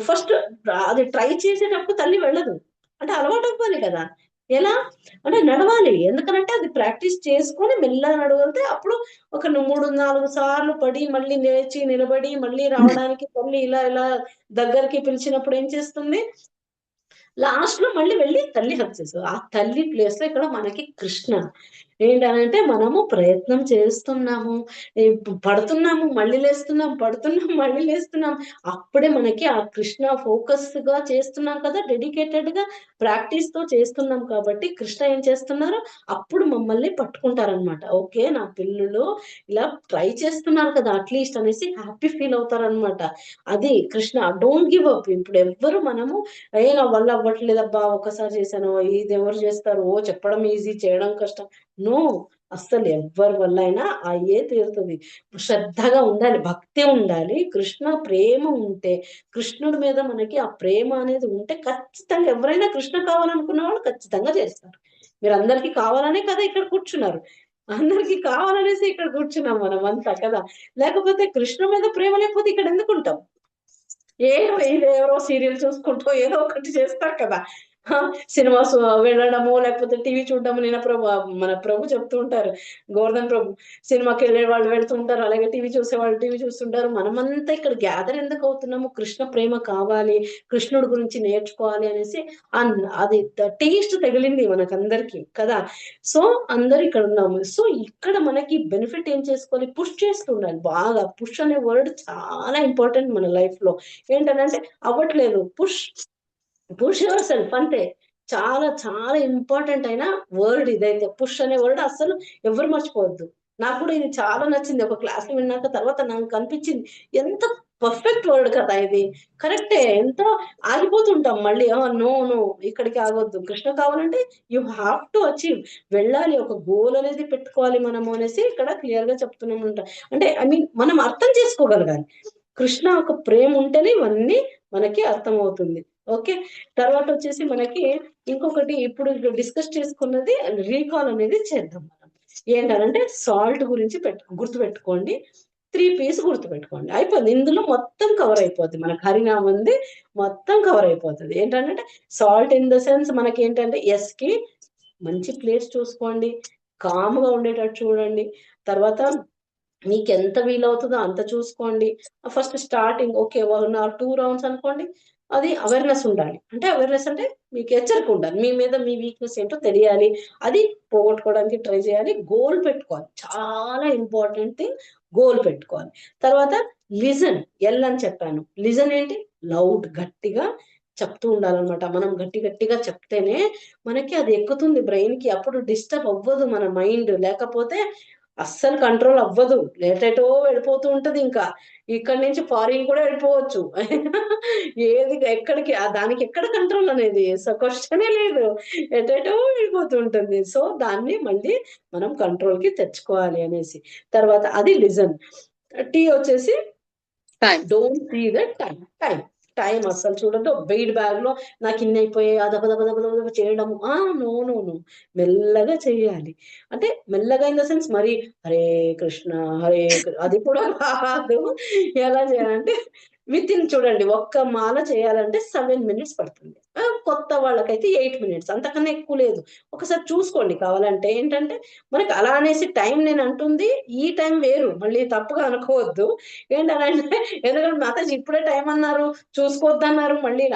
ఫస్ట్ అది ట్రై చేసేటప్పుడు తల్లి వెళ్ళదు, అంటే అలవాటు అవ్వాలి కదా. ఎలా అంటే నడవాలి, ఎందుకనంటే అది ప్రాక్టీస్ చేసుకొని మెల్లగా నడవలితే అప్పుడు ఒక 3 4 సార్లు పడి మళ్ళీ లేచి నిలబడి మళ్ళీ రావడానికి తల్లి ఇలా ఇలా దగ్గరికి పిలిచినప్పుడు ఏం చేస్తుంది, లాస్ట్ లో మళ్ళీ వెళ్ళి తల్లి హక్ చేస్తుంది. ఆ తల్లి ప్లేస్ లో ఇక్కడ మనకి కృష్ణ ఏంటనంటే, మనము ప్రయత్నం చేస్తున్నాము, పడుతున్నాము మళ్ళీ లేస్తున్నాం, పడుతున్నాం మళ్ళీ లేస్తున్నాం. అప్పుడే మనకి ఆ కృష్ణ ఫోకస్ గా చేస్తున్నాం కదా, డెడికేటెడ్ గా ప్రాక్టీస్ తో చేస్తున్నాం కాబట్టి కృష్ణ ఏం చేస్తున్నారు, అప్పుడు మమ్మల్ని పట్టుకుంటారనమాట. ఓకే నా పిల్లలు ఇలా ట్రై చేస్తున్నారు కదా అట్లీస్ట్ అనేసి హ్యాపీ ఫీల్ అవుతారనమాట. అది కృష్ణ. Don't give up. ఇప్పుడు ఎవ్వరు మనము నా వల్ల అవ్వట్లేదబ్బా, ఒకసారి చేశాను, ఇది ఎవరు చేస్తారు, ఓ చెప్పడం ఈజీ చేయడం కష్టం, నో, అస్సలు ఎవ్వరి వల్ల అయినా అయ్యే తీరుతుంది. శ్రద్ధగా ఉండాలి, భక్తి ఉండాలి, కృష్ణ ప్రేమ ఉంటే, కృష్ణుడి మీద మనకి ఆ ప్రేమ అనేది ఉంటే ఖచ్చితంగా ఎవరైనా కృష్ణ కావాలనుకున్న వాళ్ళు ఖచ్చితంగా చేస్తారు. మీరు అందరికీ కావాలనే కదా ఇక్కడ కూర్చున్నారు, అందరికీ కావాలనేసి ఇక్కడ కూర్చున్నాం మనం అంతా కదా. లేకపోతే కృష్ణ మీద ప్రేమ లేకపోతే ఇక్కడ ఎందుకుంటాం, ఇదేవరో సీరియల్ చూసుకుంటూ ఏదో ఒకటి చేస్తారు కదా, సినిమాస్ వెళ్ళడము లేకపోతే టీవీ చూడడము. నేను మన ప్రభు చెప్తూ ఉంటారు, గోవర్ధన్ ప్రభు, సినిమాకి వెళ్ళే వాళ్ళు వెళ్తూ ఉంటారు, అలాగే టీవీ చూసే వాళ్ళు టీవీ చూస్తుంటారు. మనమంతా ఇక్కడ గ్యాదర్ ఎందుకు అవుతున్నాము, కృష్ణ ప్రేమ కావాలి, కృష్ణుడి గురించి నేర్చుకోవాలి అనేసి అది టేస్ట్ తగిలింది మనకందరికి కదా. సో అందరు ఇక్కడ ఉన్నాము. సో ఇక్కడ మనకి బెనిఫిట్ ఏం చేసుకోవాలి, పుష్ చేస్తుండాలి బాగా. పుష్ అనే వర్డ్ చాలా ఇంపార్టెంట్ మన లైఫ్ లో. ఏంటంటే అవ్వట్లేదు, పుష్ యువర్ సెల్ఫ్ అంతే. చాలా చాలా ఇంపార్టెంట్ అయిన వర్డ్ ఇదైతే, పుష్ అనే వర్డ్ అస్సలు ఎవరు మర్చిపోవద్దు. నాకు కూడా ఇది చాలా నచ్చింది, ఒక క్లాస్ లో విన్నాక తర్వాత నాకు కనిపించింది, ఎంత పర్ఫెక్ట్ వర్డ్ కదా ఇది. కరెక్టే, ఎంత ఆగిపోతుంటాం మళ్ళీ, నో నో ఇక్కడికి ఆగొద్దు, కృష్ణ కావాలంటే యు హ్యావ్ టు అచీవ్, వెళ్ళాలి, ఒక గోల్ అనేది పెట్టుకోవాలి మనము అనేసి ఇక్కడ క్లియర్ గా చెప్తున్నాను. అంటే ఐ మీన్ మనం అర్థం చేసుకోగలగాలి, కృష్ణ ఒక ప్రేమ ఉంటేనే ఇవన్నీ మనకి అర్థమవుతుంది. ఓకే, తర్వాత వచ్చేసి మనకి ఇంకొకటి ఇప్పుడు డిస్కస్ చేసుకున్నది రీకాల్ అనేది చేద్దాం మనం. ఏంటంటే సాల్ట్ గురించి గుర్తుపెట్టుకోండి, 3 P's గుర్తుపెట్టుకోండి, అయిపోయింది. ఇందులో మొత్తం కవర్ అయిపోద్ది, మనకు హరినామంది మొత్తం కవర్ అయిపోతుంది. ఏంటంటే సాల్ట్ ఇన్ ద సెన్స్ మనకి ఏంటంటే ఎస్ కి మంచి ప్లేస్ చూసుకోండి, కామ్గా ఉండేటట్టు చూడండి. తర్వాత మీకు ఎంత వీలవుతుందో అంత చూసుకోండి. First starting okay 1 or 2 rounds అనుకోండి, అది అవేర్నెస్ ఉండాలి. అంటే అవేర్నెస్ అంటే మీకు హెచ్చరిక ఉండాలి, మీ మీద మీ వీక్నెస్ ఏంటో తెలియాలి, అది పోగొట్టుకోవడానికి ట్రై చేయాలి. గోల్ పెట్టుకోవాలి, చాలా ఇంపార్టెంట్ థింగ్, గోల్ పెట్టుకోవాలి. తర్వాత లిజన్, ఎల్ అని చెప్పాను. లిజన్ ఏంటి, లౌడ్, గట్టిగా చెప్తూ ఉండాలన్నమాట. మనం గట్టిగా చెప్తేనే మనకి అది ఎక్కుతుంది బ్రెయిన్ కి, అప్పుడు డిస్టర్బ్ అవ్వదు మన మైండ్, లేకపోతే అస్సలు కంట్రోల్ అవ్వదు, లేటేటో వెళ్ళిపోతూ ఉంటది. ఇంకా ఇక్కడ నుంచి ఫారిన్ కూడా వెళ్ళిపోవచ్చు. ఏది ఎక్కడికి దానికి ఎక్కడ కంట్రోల్ అనేది క్వశ్చనే లేదు, ఎటేటో వెళ్ళిపోతూ ఉంటుంది. సో దాన్ని మళ్ళీ మనం కంట్రోల్ కి తెచ్చుకోవాలి అనేసి. తర్వాత అది లిజన్. టీ వచ్చేసి డోంట్ సీ ద టైం అస్సలు చూడండి. వెయిట్ బ్యాగ్ లో నాకు ఇన్ని అయిపోయాయి అదబదబదబదబ చేయడం, నో నో నో, మెల్లగా చేయాలి. అంటే మెల్లగా ఇన్ ద సెన్స్ మరి హరే కృష్ణ అది కూడా కాదు. ఎలా చేయాలంటే విత్ ఇన్ చూడండి, ఒక్క మాల చేయాలంటే 7 minutes పడుతుంది, కొత్త వాళ్ళకైతే 8 minutes, అంతకన్నా ఎక్కువ లేదు. ఒకసారి చూసుకోండి కావాలంటే. ఏంటంటే మనకి అలా అనేసి టైం నేను అంటుంది, ఈ టైం వేరు, మళ్ళీ తప్పుగా అనుకోవద్దు. ఏంటనంటే ఎందుకంటే మాతాజీ ఇప్పుడే టైం అన్నారు, చూసుకోవద్దన్నారు, మళ్ళీ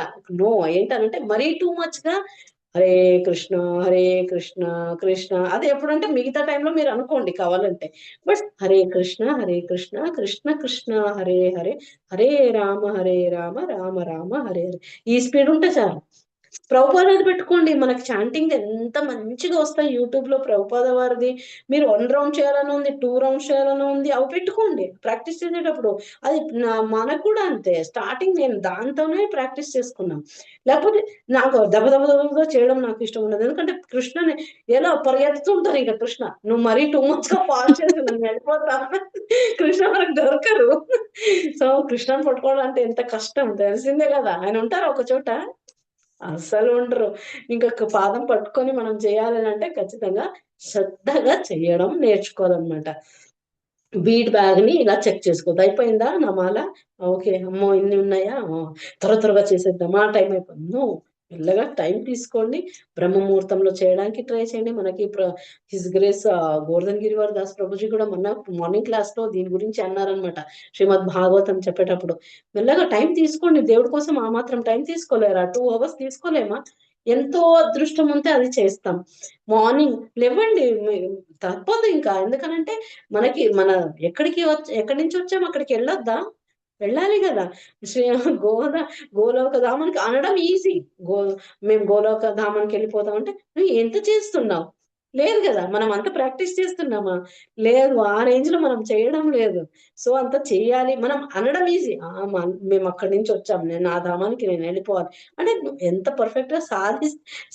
నో. ఏంటనంటే మరీ టూ మచ్ గా హరే కృష్ణ కృష్ణ అది ఎప్పుడంటే మిగతా టైంలో మీరు అనుకోండి కావాలంటే, బట్ హరే కృష్ణ కృష్ణ కృష్ణ హరే హరే, హరే రామ రామ రామ హరే హరే, ఈ స్పీడ్ ఉంటే చాలు. ప్రభుపాద పెట్టుకోండి, మనకి చాంటింగ్ ఎంత మంచిగా వస్తాయి యూట్యూబ్ లో. ప్రభుపాద వారిది మీరు 1 round చేయాలని ఉంది, 2 rounds చేయాలని ఉంది, అవి పెట్టుకోండి ప్రాక్టీస్ చేసేటప్పుడు. అది మనకు కూడా అంతే, స్టార్టింగ్ నేను దాంతోనే ప్రాక్టీస్ చేసుకున్నాం. లేకపోతే నాకు దెబ్బ చేయడం నాకు ఇష్టం ఉండదు, ఎందుకంటే కృష్ణని ఎలా పరిగెత్తుతుంటారు. ఇక కృష్ణ నువ్వు మరీ టూ మచ్ గా ఫాస్ట్ చేసి నన్ను వెళ్ళిపోతా, కృష్ణ మనకు దొరకరు. సో కృష్ణని పట్టుకోవడం అంటే ఎంత కష్టం తెలిసిందే కదా. ఆయన ఉంటారు ఒక చోట, అస్సలు ఉండరు. ఇంకొక పాదం పట్టుకొని మనం చేయాలని అంటే ఖచ్చితంగా శ్రద్ధగా చేయడం నేర్చుకోవాలన్నమాట. బీడ్ బ్యాగ్ ని ఇలా చెక్ చేసుకోవద్దు, అయిపోయిందా నా మాల, ఓకే, అమ్మో ఇన్ని ఉన్నాయా, త్వరగా చేసేద్దామా, టైం అయిపోయింది. మెల్లగా టైం తీసుకోండి, బ్రహ్మ ముహూర్తంలో చేయడానికి ట్రై చేయండి. మనకి హిస్ గ్రేస్ గోవర్ధన్ గిరివర్ దాస్ ప్రభుజీ కూడా మొన్న మార్నింగ్ క్లాస్ లో దీని గురించి అన్నారనమాట, శ్రీమద్ భాగవతం చెప్పేటప్పుడు. మెల్లగా టైం తీసుకోండి, దేవుడి కోసం ఆ మాత్రం టైం తీసుకోలేరా? 2 hours తీసుకోలేమా? ఎంతో అదృష్టం ఉంటే అది చేస్తాం. మార్నింగ్ లేవండి, తప్పదు ఇంకా. ఎందుకనంటే మనకి ఎక్కడి నుంచి వచ్చాం అక్కడికి వెళ్ళొద్దా, వెళ్ళాలి కదా. శ్రీ గోలోక ధామానికి అనడం ఈజీ, మేము గోలోక ధామానికి వెళ్ళిపోతాం అంటే నువ్వు ఎంత చేస్తున్నావు, లేదు కదా. మనం అంత ప్రాక్టీస్ చేస్తున్నామా, లేదు. ఆ రేంజ్ లో మనం చేయడం లేదు. సో అంత చెయ్యాలి. మనం అనడం ఈజీ, మేము అక్కడి నుంచి వచ్చాం, నేను ఆ ధామానికి నేను వెళ్ళిపోవాలి అంటే ఎంత పర్ఫెక్ట్ గా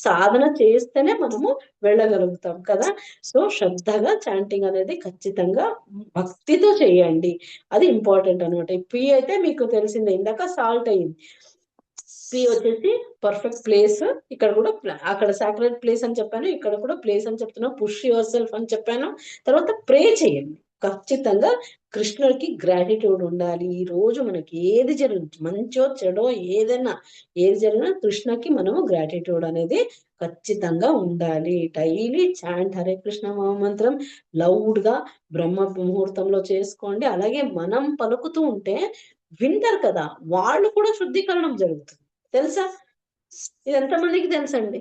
సాధన చేస్తేనే మనము వెళ్ళగలుగుతాం కదా. సో శ్రద్ధగా చాంటింగ్ అనేది ఖచ్చితంగా భక్తితో చేయండి, అది ఇంపార్టెంట్ అనమాట. ఈ పి అయితే మీకు తెలిసిందే, ఇందాక సాల్ట్ అయింది. పి వచ్చేసి పర్ఫెక్ట్ ప్లేస్, ఇక్కడ కూడా అక్కడ సాక్రెడ్ ప్లేస్ అని చెప్పాను, ఇక్కడ కూడా ప్లేస్ అని చెప్తున్నా. పుష్ యువర్ సెల్ఫ్ అని చెప్పాను. తర్వాత ప్రే చేయండి, ఖచ్చితంగా కృష్ణుడికి గ్రాటిట్యూడ్ ఉండాలి. ఈ రోజు మనకి ఏది జరిగింది, మంచో చెడో ఏది జరిగినా కృష్ణకి మనము గ్రాటిట్యూడ్ అనేది ఖచ్చితంగా ఉండాలి. డైలీ చాంట్ హరే కృష్ణ మహామంత్రం లౌడ్ గా బ్రహ్మ ముహూర్తంలో చేసుకోండి. అలాగే మనం పలుకుతూ ఉంటే వింటారు కదా, వాళ్ళు కూడా శుద్ధీకరణం జరుగుతుంది, తెలుసా? ఇది ఎంతమందికి తెలుసండి?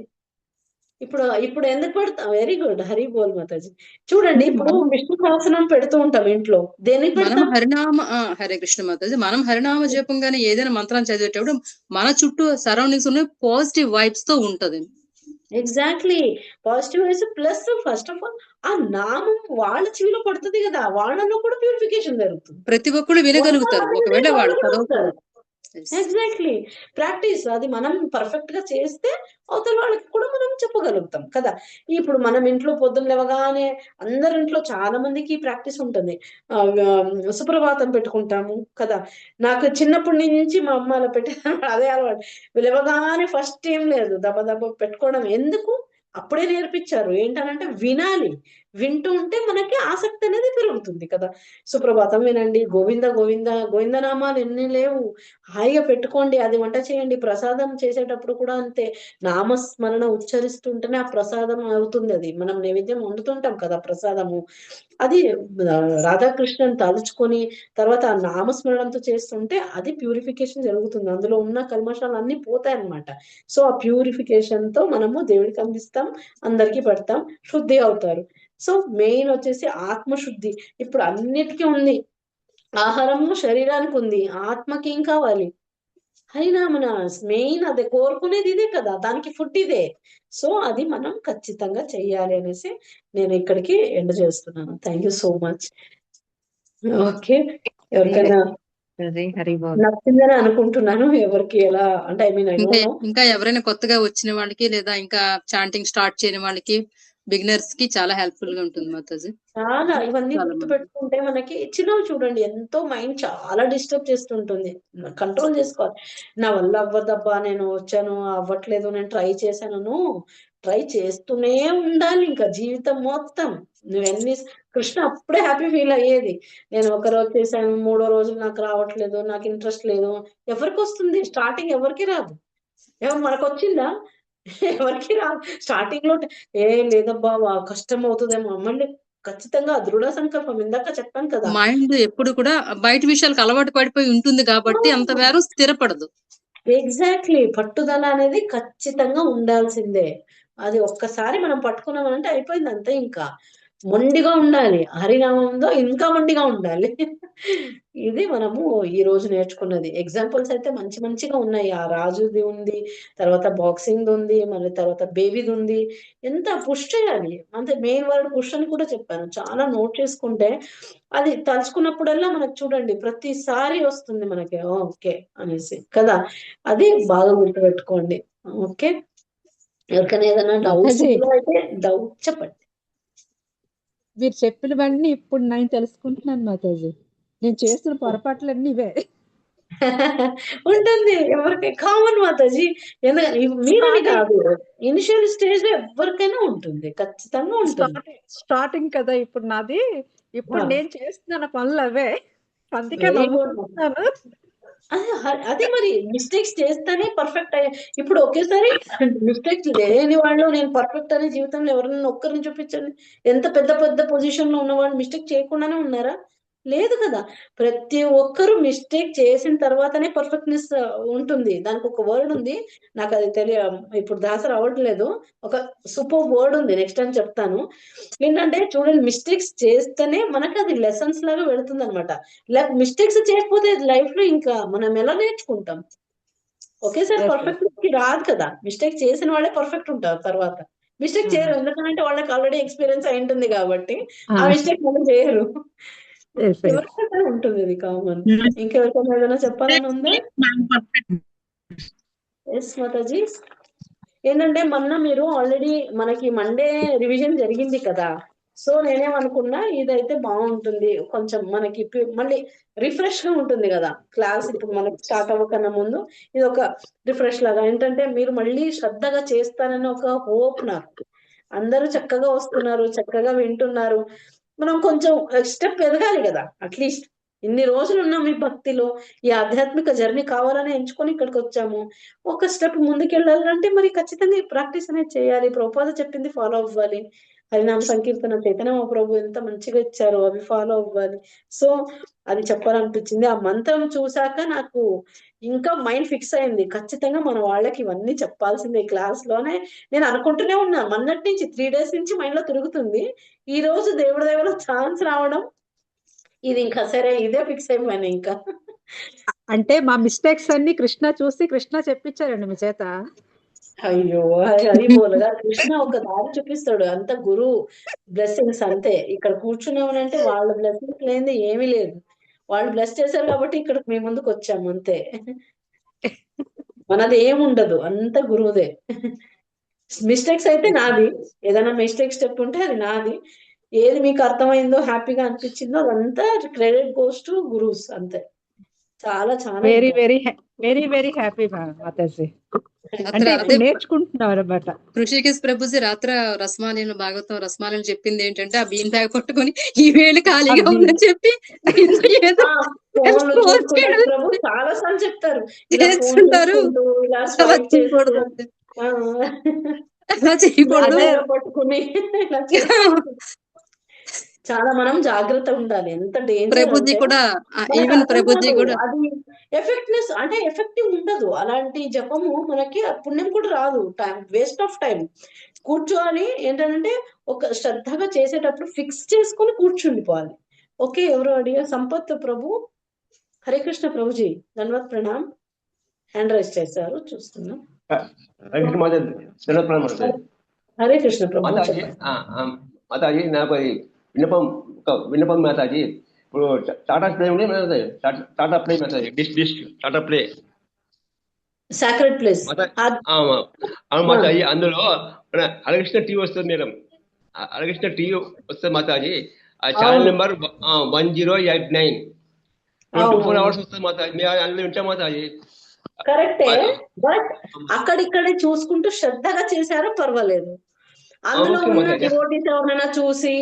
ఇప్పుడు ఎందుకు పెడతాం? వెరీ గుడ్, హరి బోల్ మాతాజీ. చూడండి, ఇప్పుడు విష్ణు సహస్రనామం పెడుతూ ఉంటాం ఇంట్లో, దేనికి
మనం
పెడతాం?
హరినామ హరే కృష్ణ మాతాజీ, మనం హరినామ జపంగానే ఏదైనా మంత్రం చదివేటప్పుడు మన చుట్టూ సరౌండింగ్స్ ఉన్న పాజిటివ్ వైబ్స్ తో ఉంటది.
Exactly, positive vibes plus first of all ఆ నామం వాళ్ళ చెవిలో పడుతుంది కదా, వాళ్ళలో కూడా ప్యూరిఫికేషన్ జరుగుతుంది,
ప్రతి ఒక్కళ్ళు వినగలుగుతారు ఒకవేళ వాళ్ళు చదవకపోతే.
ఎగ్జాక్ట్లీ, ప్రాక్టీస్ అది మనం పర్ఫెక్ట్ గా చేస్తే అవతల వాళ్ళకి కూడా మనం చెప్పగలుగుతాం కదా. ఇప్పుడు మనం ఇంట్లో పొద్దున్న లేవగానే అందరింట్లో చాలా మందికి ప్రాక్టీస్ ఉంటుంది. సుప్రభాతం పెట్టుకుంటాము కదా. నాకు చిన్నప్పటి నుంచి మా అమ్మ అలా పెట్టేది అదే అలవాటు. లేవగానే ఫస్ట్ ఏం లేదు, దబ దబ పెట్టుకోవడం. ఎందుకు? అప్పుడే నేర్పించారు. ఏంటనంటే వినాలి. వింటూ ఉంటే మనకి ఆసక్తి అనేది పెరుగుతుంది కదా. సుప్రభాతం వినండి, గోవింద గోవింద గోవిందనామాలు ఎన్ని లేవు, హాయిగా పెట్టుకోండి. అది వంట చేయండి, ప్రసాదం చేసేటప్పుడు కూడా అంతే. నామస్మరణ ఉచ్చరిస్తుంటేనే ఆ ప్రసాదం అవుతుంది. అది మనం నైవేద్యం వండుతుంటాం కదా ప్రసాదము, అది రాధాకృష్ణని తలుచుకొని తర్వాత ఆ నామస్మరణంతో చేస్తుంటే అది ప్యూరిఫికేషన్ జరుగుతుంది. అందులో ఉన్న కల్మషాలు అన్ని పోతాయి అన్నమాట. సో ఆ ప్యూరిఫికేషన్ తో మనము దేవుడికి అందిస్తాం, అందరికీ పెడతాం, శుద్ధి అవుతారు. సో మెయిన్ వచ్చేసి ఆత్మశుద్ధి. ఇప్పుడు అన్నిటికీ ఉంది. ఆహారము శరీరానికి ఉంది, ఆత్మకి ఏం కావాలి? హరినామన. మెయిన్ అదే కోరుకునేది ఇదే కదా, దానికి ఫుడ్ ఇదే. సో అది మనం ఖచ్చితంగా చెయ్యాలి అనేసి నేను ఇక్కడికి ఎండ్ చేస్తున్నాను. Thank you so much. Okay, ఎవరికైనా
హరి బోల్.
నచ్చిందని అనుకుంటున్నాను. ఎవరికి ఎలా అంటే ఐ మీన్ ఐ
ఇంకా
డోంట్ నో.
ఇంకా ఎవరైనా కొత్తగా వచ్చిన వాళ్ళకి లేదా ఇంకా చాంటింగ్ స్టార్ట్ చేయని వాళ్ళకి, బిగినర్స్ కి చాలా హెల్ప్ఫుల్ గా ఉంటుంది మాతాజీ.
చాలా ఇవన్నీ
చాలా
గుర్తు
మంది
పెట్టుకుంటే మనకి చిన్నవి చూడండి ఎంతో మైండ్ చాలా డిస్టర్బ్ చేస్తుంటుంది. కంట్రోల్ చేసుకోవాలి. నా వల్ల అవ్వదబ్బా, నేను వచ్చాను అవ్వట్లేదు, నేను ట్రై చేశాను. ట్రై చేస్తూనే ఉండాలి ఇంకా జీవితం మొత్తం. నువ్వెన్ని కృష్ణ అప్పుడే హ్యాపీ ఫీల్ అయ్యేది. నేను ఒక రోజు చేశాను, 3వ రోజు నాకు రావట్లేదు, నాకు ఇంట్రెస్ట్ లేదు. ఎవరికి వస్తుంది? స్టార్టింగ్ ఎవరికి రాదు. మనకు వచ్చిందా? ఎవరికి రాదు. స్టార్టింగ్ లో ఏ లేదబ్బా కష్టం అవుతుందేమో, మళ్ళీ ఖచ్చితంగా దృఢ సంకల్పం. ఇందాక చెప్పాను కదా.
మైండ్ ఎప్పుడు కూడా బయట విషయాలకు అలవాటు పడిపోయి ఉంటుంది కాబట్టి అంత వేరు స్థిరపడదు.
ఎగ్జాక్ట్లీ, పట్టుదల అనేది ఖచ్చితంగా ఉండాల్సిందే. అది ఒక్కసారి మనం పట్టుకున్నామంటే అయిపోయింది అంతే. ఇంకా మొండిగా ఉండాలి, హరినామంలో ఇంకా మొండిగా ఉండాలి. ఇది మనము ఈ రోజు నేర్చుకున్నది. ఎగ్జాంపుల్స్ అయితే మంచి మంచిగా ఉన్నాయి. ఆ రాజుది ఉంది, తర్వాత బాక్సింగ్ ఉంది, మళ్ళీ తర్వాత బేబీది ఉంది. ఎంత పుష్ చేయాలి అంతే. మెయిన్ వర్డ్ పుష్ అని కూడా చెప్పాను. చాలా నోట్ చేసుకుంటే అది తలుచుకున్నప్పుడల్లా మనకు చూడండి ప్రతిసారి వస్తుంది మనకి ఓకే అనేసి కదా. అది బాగా గుర్తుపెట్టుకోండి. ఓకే, ఎవరికైనా ఏదైనా డౌట్స్
మాతాజీ,
అయితే డౌట్ చెప్పండి.
మీరు చెప్పినవన్నీ ఇప్పుడు నేను తెలుసుకుంటున్నాను మాతాజీ. నేను చేస్తున్న పొరపాట్లన్నీ ఇవే.
ఉంటుంది, ఎవరికి కామన్ మాతాజీ. ఎందుకంటే మీరని కాదు, ఇనిషియల్ స్టేజ్ లో ఎవరికైనా ఉంటుంది, ఖచ్చితంగా ఉంటుంది.
స్టార్టింగ్ కదా ఇప్పుడు నాది. ఇప్పుడు నేను చేస్తున్న పనులు అవే, అందుకే
వెరీ గుడ్.
నవ్వుకుంటున్నాను.
అదే మరి మిస్టేక్స్ చేస్తేనే పర్ఫెక్ట్ అయ్యే. ఇప్పుడు ఒకేసారి మిస్టేక్స్ లేని వాళ్ళు నేను పర్ఫెక్ట్ అనే జీవితంలో ఎవరైనా ఒక్కరిని చూపించండి. ఎంత పెద్ద పెద్ద పొజిషన్ లో ఉన్నవాళ్ళు మిస్టేక్ చేయకుండానే ఉన్నారా? లేదు కదా. ప్రతి ఒక్కరు మిస్టేక్ చేసిన తర్వాతనే పర్ఫెక్ట్నెస్ ఉంటుంది. దానికి ఒక వర్డ్ ఉంది, నాకు అది ఇప్పుడు దాస రావట్లేదు. ఒక సూపర్ వర్డ్ ఉంది, నెక్స్ట్ టైం చెప్తాను. ఏంటంటే చూడండి, మిస్టేక్స్ చేస్తేనే మనకి అది లెసన్స్ లాగా వెళుతుంది అనమాట. మిస్టేక్స్ చేయకపోతే లైఫ్ లో ఇంకా మనం ఎలా నేర్చుకుంటాం? ఒకేసారి పర్ఫెక్ట్ రాదు కదా. మిస్టేక్ చేసిన వాళ్ళే పర్ఫెక్ట్ ఉంటారు తర్వాత. మిస్టేక్ చేయరు, ఎందుకంటే వాళ్ళకి ఆల్రెడీ ఎక్స్పీరియన్స్ అయి ఉంటుంది కాబట్టి ఆ మిస్టేక్ మనం చేయరు. ఎవరికైనా ఉంటుంది ఇది కామన్. ఇంకెవరికైనా ఏదైనా చెప్పాలని ఉందా? ఎస్ మాతాజీ. ఏంటంటే మొన్న మీరు ఆల్రెడీ మనకి మండే రివిజన్ జరిగింది కదా. సో నేనేమనుకున్నా ఇదైతే బాగుంటుంది, కొంచెం మనకి మళ్ళీ రిఫ్రెష్ గా ఉంటుంది కదా క్లాస్. ఇప్పుడు మనకి స్టార్ట్ అవ్వకన్నా ముందు ఇది ఒక రిఫ్రెష్ లాగా. ఏంటంటే మీరు మళ్ళీ శ్రద్ధగా చేస్తారని ఒక హోప్ నాకు. అందరూ చక్కగా వస్తున్నారు, చక్కగా వింటున్నారు. మనం కొంచెం స్టెప్ ఎదగాలి కదా. అట్లీస్ట్ ఇన్ని రోజులు ఉన్నాం ఈ భక్తిలో, ఈ ఆధ్యాత్మిక జర్నీ కావాలని ఎంచుకొని ఇక్కడికి వచ్చాము. ఒక స్టెప్ ముందుకెళ్ళాలంటే మరి ఖచ్చితంగా ఈ ప్రాక్టీస్ అనేది చేయాలి. ప్రభుపాద చెప్పింది ఫాలో అవ్వాలి. హరినామ సంకీర్తన చైతన్య మహాప్రభు ఎంత మంచిగా ఇచ్చారో అవి ఫాలో అవ్వాలి. సో అది చెప్పాలనిపించింది. ఆ మంత్రం చూసాక నాకు ఇంకా మైండ్ ఫిక్స్ అయింది, ఖచ్చితంగా మన వాళ్ళకి ఇవన్నీ చెప్పాల్సిందే క్లాస్ లోనే. నేను అనుకుంటూనే ఉన్నా మొన్నటి నుంచి 3 days నుంచి మైండ్ లో తిరుగుతుంది. ఈ రోజు దేవుడి దేవుడు ఛాన్స్ రావడం, ఇది ఇంకా సరే ఇదే ఫిక్స్ అయిపోయాను ఇంకా.
అంటే మా మిస్టేక్స్ అన్ని కృష్ణ చూసి కృష్ణ చెప్పించారండి మీ చేత.
అయ్యో, హరి బోలగా కృష్ణ ఒక దారి చూపిస్తాడు, అంత గురువు బ్లెస్సింగ్స్ అంతే. ఇక్కడ కూర్చున్నామనంటే వాళ్ళ బ్లెస్సింగ్స్ లేనిది ఏమీ లేదు. వాళ్ళు బ్లెస్ చేశారు కాబట్టి ఇక్కడ మీ ముందుకు వచ్చాము అంతే. మనది ఏముండదు, అంత గురువుదే. మిస్టేక్స్ అయితే నాది, ఏదైనా మిస్టేక్ స్టెప్ ఉంటే అది నాది. ఏది మీకు అర్థమైందో హ్యాపీగా అనిపించిందో అదంతా క్రెడిట్ గోస్ టు గురూస్ అంతే. చాలా చాలా
వెరీ
ఇంకా
very very very happy Mataji.
రాత్రి
అంటే
అదే
ఇప్పుడు నేర్చుకుంటున్నారు అన్నమాట.
ఋషికేశ్ ప్రభుజీ రాత్ర రస్మాలీలు భాగవతం రస్మాలీలు చెప్పింది ఏంటంటే ఆ బీన్ బ్యాగ్ పట్టుకొని ఈ వేలు ఖాళీగా
అది
ఉందని చెప్పి ఇందులో ఏదో
ఫోన్లు
explore
చూసుకుంటారు
చేయడం
ప్రభు, చాలా సార్లు చెప్తారు ఇలా ఫోన్
చేస్తుంటారు.
చూసుకుంటూ ఇలా
అలా
స్వైప్ చేస్తూ
చేయకూడదు అంతే.
ఆ,
అలా చేయకూడదు.
అదే
బ్యాగ్ పట్టుకుని ఇలా చేస్తూ చాలా మనం జాగ్రత్త ఉండాలి. ఎంత డేంజర్
ప్రభుజీ
అంటే
కూడా
మనకు
ఈవెన్
అర్థం
ప్రభుజీ
కాదు.
కూడా
అది ఎఫెక్ట్నెస్ అంటే ఎఫెక్టివ్ ఉండదు. అలాంటి జపము మనకి ఆ పుణ్యం కూడా రాదు. Time waste of time. కూర్చోవాలి ఏంటంటే ఒక శ్రద్ధగా చేసేటప్పుడు ఫిక్స్ చేసుకొని కూర్చుండిపోవాలి. ఓకే, ఎవరు అడిగా సంపత్ ప్రభు, హరే కృష్ణ ప్రభుజీ, ధన్యవాద్ ప్రణామ్, హ్యాండ్ రైజ్ చేశారు చూస్తున్నాం.
రండి మాతాజీ, శరణ ప్రణామం మాతాజీ.
హరే కృష్ణ ప్రభు
మాతాజీ,
చెప్పండి.
మాతాజీ నాకు అది విన్నపం మాతాజీ. ఇప్పుడు టాటా ప్లే ఉండే Mataji, Tata play Mataji, dish Tata play
sacred place
అవును మాతాజీ. అందులో మన హరికృష్ణ టీవీ వస్తుంది మేడం, హరికృష్ణ టీవీ వస్తుంది మాతాజీ. ఆ ఛానల్ నెంబర్ 1089, 24 hours వస్తుంది మాతాజీ. మీరు అందులో ఉంటాం మాతాజీ.
కరెక్టే, బట్ అక్కడిక్కడే చూసుకుంటూ శ్రద్ధగా చేశారో పర్వాలేదు. అందులో
ఓకే
ఉన్న
మాతాజీ.
డివోటీస్ ఎవరైనా చూసి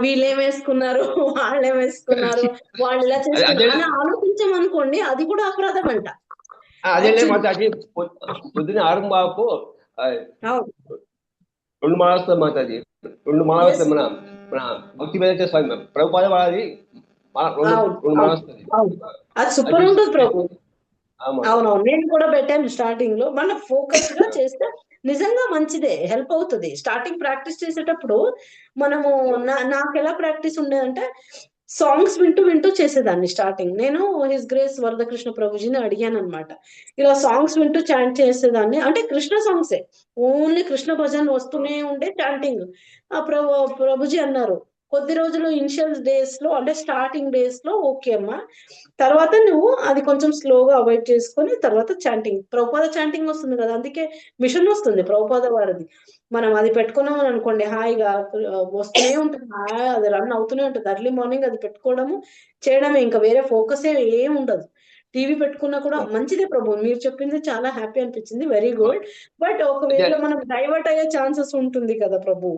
వీళ్ళేం వేసుకున్నారు, వాళ్ళేం వేసుకున్నారు, వాళ్ళు ఇలా చేస్తున్నారు అని ఆలోచించామనుకోండి, అది కూడా అపరాధం అంట.
అదే మాతాజీ, పొద్దున్న 6 బాబు
అవును
2 మాల వస్తుంది మాతాజీ, 2 మాల వస్తుంది. మన భక్తి వేదాంత స్వామి ప్రభుపాద వారి 2 మాల వస్తుంది.
అది సూపర్ ఉంటుంది ప్రభు. అవునవును, నేను కూడా పెట్టాను స్టార్టింగ్ లో. మన ఫోకస్ గా చేస్తే నిజంగా మంచిదే, హెల్ప్ అవుతుంది. స్టార్టింగ్ ప్రాక్టీస్ చేసేటప్పుడు మనము నాకు ఎలా ప్రాక్టీస్ ఉండేదంటే సాంగ్స్ వింటూ వింటూ చేసేదాన్ని. స్టార్టింగ్ నేను హిస్ గ్రేస్ వరదకృష్ణ ప్రభుజీని అడిగాను అనమాట, ఇలా సాంగ్స్ వింటూ చాంట్ చేసేదాన్ని. అంటే కృష్ణ సాంగ్సే, ఓన్లీ కృష్ణ భజన్ వస్తూనే ఉండే చాంటింగ్. ఆ ప్రభుజీ అన్నారు, కొద్ది రోజులు ఇనిషియల్ డేస్ లో అంటే స్టార్టింగ్ డేస్ లో ఓకే అమ్మా, తర్వాత నువ్వు అది కొంచెం స్లోగా అవాయిడ్ చేసుకొని తర్వాత చాంటింగ్, ప్రభుపాద చాంటింగ్ వస్తుంది కదా, అందుకే మిషన్ వస్తుంది ప్రభుపాద వారిది. మనం అది పెట్టుకున్నాం అని అనుకోండి, హాయిగా వస్తూనే ఉంటుంది, హాయిగా అది రన్ అవుతూనే ఉంటుంది. ఎర్లీ మార్నింగ్ అది పెట్టుకోవడము చేయడమే, ఇంకా వేరే ఫోకస్ ఏం ఉండదు. టీవీ పెట్టుకున్నా కూడా మంచిదే ప్రభు, మీరు చెప్పింది చాలా హ్యాపీ అనిపించింది, వెరీ గుడ్. బట్ ఒకవేళ మనం డైవర్ట్ అయ్యే ఛాన్సెస్ ఉంటుంది కదా ప్రభు.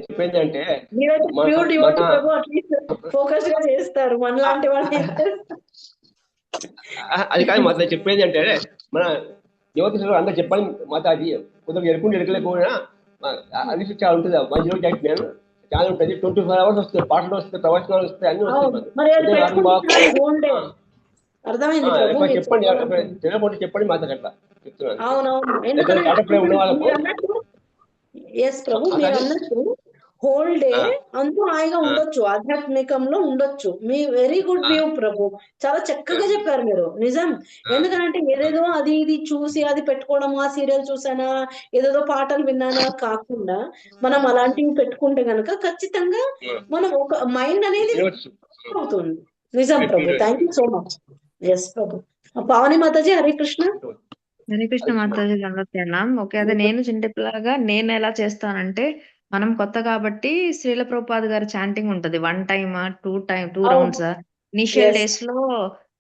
చెప్పింది అంటే
ప్యూర్ డివోటీ ప్రభు అట్లీస్ట్ ఫోకస్ గా చేస్తారు, మనలాంటి వాళ్ళు
అది కాదు మాత చెప్పేది అంటే మన యువత అందరూ చెప్పాలి మాతాజీ. కొంచెం ఎరుకుంటే ఎరకలేకపోయినా అది చాలా ఉంటుంది. 1089 చాలా ఉంటుంది, 24 hours వస్తాయి, పాటలు వస్తాయి, ప్రవచనాలు వస్తాయి, అన్ని
వస్తాయి. అర్థమైంది ప్రభు,
చెప్పండి, తెలియకపోతే చెప్పండి మాతాజీ, అట్లా చెప్తున్నాను.
అవునవును,
ఉన్న వాళ్ళకు
ఎస్ ప్రభు, మీరు అన్నట్టు హోల్ డే అంతా హాయిగా ఉండొచ్చు, ఆధ్యాత్మికంలో ఉండొచ్చు. మీ వెరీ గుడ్ వ్యూ ప్రభు, చాలా చక్కగా చెప్పారు మీరు, నిజం. ఎందుకంటే ఏదేదో అది ఇది చూసి అది పెట్టుకోవడం, ఆ సీరియల్ చూసానా, ఏదేదో పాటలు విన్నానా కాకుండా మనం అలాంటివి పెట్టుకుంటే గనక ఖచ్చితంగా మనం ఒక మైండ్ అనేది అవుతుంది. నిజం Prabhu, thank you so much. Yes Prabhu. Pavani Mataji, Hare Krishna.
Hare Krishna Mataji, దండోత్సవం. ఓకే, అదే నేను చిన్నపిల్లగా నేను ఎలా చేస్తానంటే, మనం కొత్త కాబట్టి శ్రీల ప్రభుపాద గారి చాంటింగ్ ఉంటది. 1 time 2 rounds. ఇనిషియల్ డేస్ లో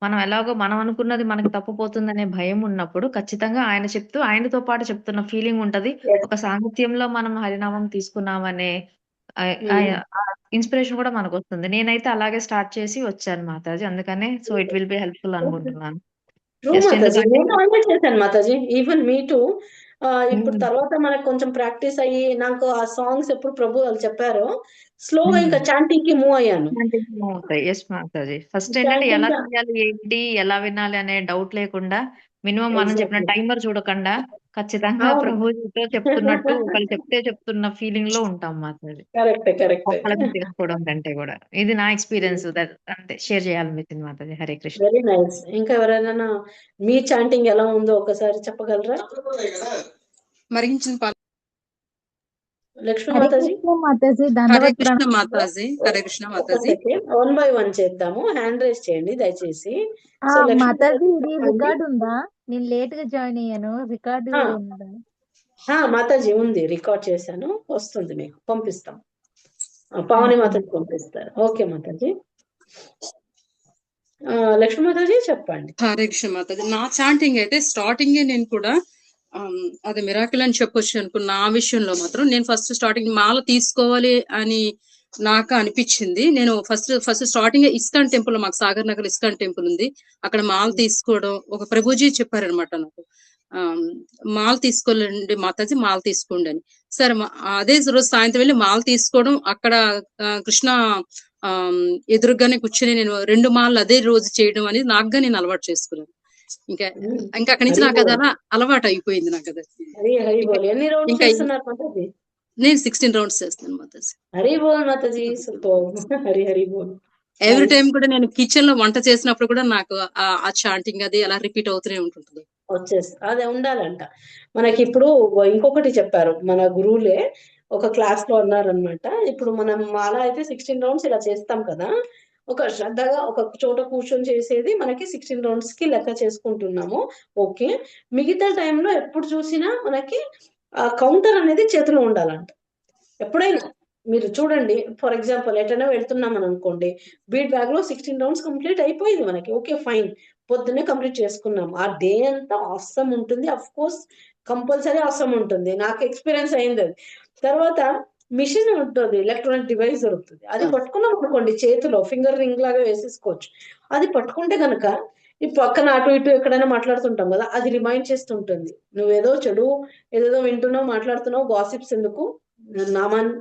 మనం ఎలాగో మనం అనుకున్నది మనకి తప్పిపోతుందనే భయం ఉన్నప్పుడు ఖచ్చితంగా ఆయన చెప్తూ ఆయనతో పాటు చెప్తున్న ఫీలింగ్ ఉంటది. ఒక సాంగత్యంలో మనం హరినామం తీసుకున్నామనే ఇన్స్పిరేషన్ కూడా మనకు వస్తుంది. నేనైతే అలాగే స్టార్ట్ చేసి వచ్చాను మాతాజీ, అందుకనే so it will be helpful అనుకుంటున్నాను.
ట్రూ మాతాజీ, నేను ఆల్రెడీ చేశాను మాతాజీ, ఈవెన్ మీ టూ. ఇప్పుడు తర్వాత మనకు కొంచెం ప్రాక్టీస్ అయ్యి నాకు ఆ సాంగ్స్ ఎప్పుడు ప్రభు వాళ్ళు చెప్పారో స్లోగా ఇంకా చాంటింగ్ కి మూవ్ అయ్యాను.
ఎస్ మాతాజీ, ఫస్ట్ ఏంటంటే ఎలా చేయాలి ఏంటి ఎలా వినాలి అనే డౌట్ లేకుండా మినిమం మనం చెప్పిన టైమర్ చూడకుండా ఖచ్చితంగా ప్రభుతో చెప్తున్నట్టు ఒకళ్ళు చెప్తున్న ఫీలింగ్ లో ఉంటాం మాతాజీ. ఒకళ్ళకి తెలుసుకోవడం కంటే కూడా ఇది నా ఎక్స్పీరియన్స్, అంతే షేర్ చేయాలనిపించింది మాతాజీ. హరే కృష్ణ.
Very nice. ఇంకా ఎవరైనా మీ చాంటింగ్ ఎలా ఉందో ఒకసారి చెప్పగలరా?
మరిగించిన
లక్ష్మీ
హరే
మాతాజీ
కృష్ణ మాతాజీ,
హరే
దండవత్
కృష్ణ
ప్రణామం.
మాతాజీ, హరే కృష్ణ
ఒక
మాతాజీ.
సెకండ్, 1 by 1 చేద్దాము. హ్యాండ్ రైజ్ చేయండి దయచేసి.
ఆ
సో లక్ష్మీ
మాతాజీ,
మాతాజీ
ఇది
చెప్పండి.
రికార్డు ఉందా? నేను లేట్ గా జాయిన్ అయ్యాను, రికార్డు
ఆ,
ఉందా?
మాతాజీ ఉంది, రికార్డ్ చేశాను, వస్తుంది, మీకు పంపిస్తాం. Pavani
thank you.
మాతాజీ పంపిస్తారు. ఓకే మాతాజీ. లక్ష్మీ మాతాజీ చెప్పండి.
హరే కృష్ణ మాతాజీ. నా చాంటింగ్ అయితే స్టార్టింగ్ నేను కూడా అది మిరాకిల్ అని చెప్పొచ్చు అనుకున్న. నా విషయంలో మాత్రం నేను ఫస్ట్ స్టార్టింగ్ మాల తీసుకోవాలి అని నాకు అనిపించింది. నేను ఫస్ట్ స్టార్టింగ్ ఇస్కాన్ టెంపుల్, మాకు సాగర్ నగర్ ఇస్కాన్ టెంపుల్ ఉంది, అక్కడ మాల తీసుకోవడం ఒక ప్రభుజీ చెప్పారనమాట నాకు. మాల తీసుకోలేండి మాతాజీ, మాల తీసుకోండి అని. సరే, అదే రోజు సాయంత్రం వెళ్ళి మాల తీసుకోవడం, అక్కడ కృష్ణ ఎదురుగానే కూర్చొని నేను 2 మాలలు అదే రోజు చేయడం అనేది నాకుగా నేను అలవాటు చేసుకున్నాను. ఇంకా అక్కడి నుంచి నాకు అది అలా అలవాటు అయిపోయింది. నాకు అది
హరి బోల్. ఎన్ని రౌండ్స్
ఇంకా
చేస్తున్నారు మాతాజీ?
నేను 16 రౌండ్స్ చేస్తాను మాతాజీ.
హరి బోల్ మాతాజీ, సూపర్. హరి బోల్.
ఎవ్రీ టైం కూడా నేను కిచెన్ లో వంట చేసినప్పుడు కూడా నాకు ఆ చాంటింగ్ అది అలా రిపీట్ అవుతూనే ఉంటుంది.
వచ్చేస్తుంది, అదే ఉండాలంట మనకి. ఇప్పుడు ఇంకొకటి చెప్పారు మన గురువులే, ఒక క్లాస్ లో అన్నారనమాట. ఇప్పుడు మనం మాల అయితే 16 రౌండ్స్ ఇలా చేస్తాం కదా, ఒక శ్రద్ధగా ఒక చోట కూర్చొని చేసేది మనకి 16 రౌండ్స్ కి లెక్క చేసుకుంటున్నాము. ఓకే, మిగతా టైంలో ఎప్పుడు చూసినా మనకి కౌంటర్ అనేది చేతిలో ఉండాలంట. ఎప్పుడైనా మీరు చూడండి, ఫర్ ఎగ్జాంపుల్ ఎటైనా వెళ్తున్నాం అని అనుకోండి, బీట్ బ్యాగ్ లో 16 రౌండ్స్ కంప్లీట్ అయిపోయింది మనకి. ఓకే ఫైన్, పొద్దున్నే కంప్లీట్ చేసుకున్నాం. ఆ డే అంతా ఆసమ్ ఉంటుంది, అఫ్ కోర్స్ కంపల్సరీ ఆసమ్ ఉంటుంది, నాకు ఎక్స్పీరియన్స్ అయింది అది. తర్వాత మిషన్ ఉంటుంది, ఎలక్ట్రానిక్ డివైస్ దొరుకుతుంది, అది పట్టుకున్నాం అనుకోండి చేతిలో, ఫింగర్ రింగ్ లాగా వేసేసుకోవచ్చు. అది పట్టుకుంటే కనుక ఈ పక్కన అటు ఇటు ఎక్కడైనా మాట్లాడుతుంటాం కదా, అది రిమైండ్ చేస్తుంటుంది, నువ్వేదో చెడు ఏదేదో వింటున్నావు, మాట్లాడుతున్నావు, గాసిప్స్ ఎందుకు, నామాన్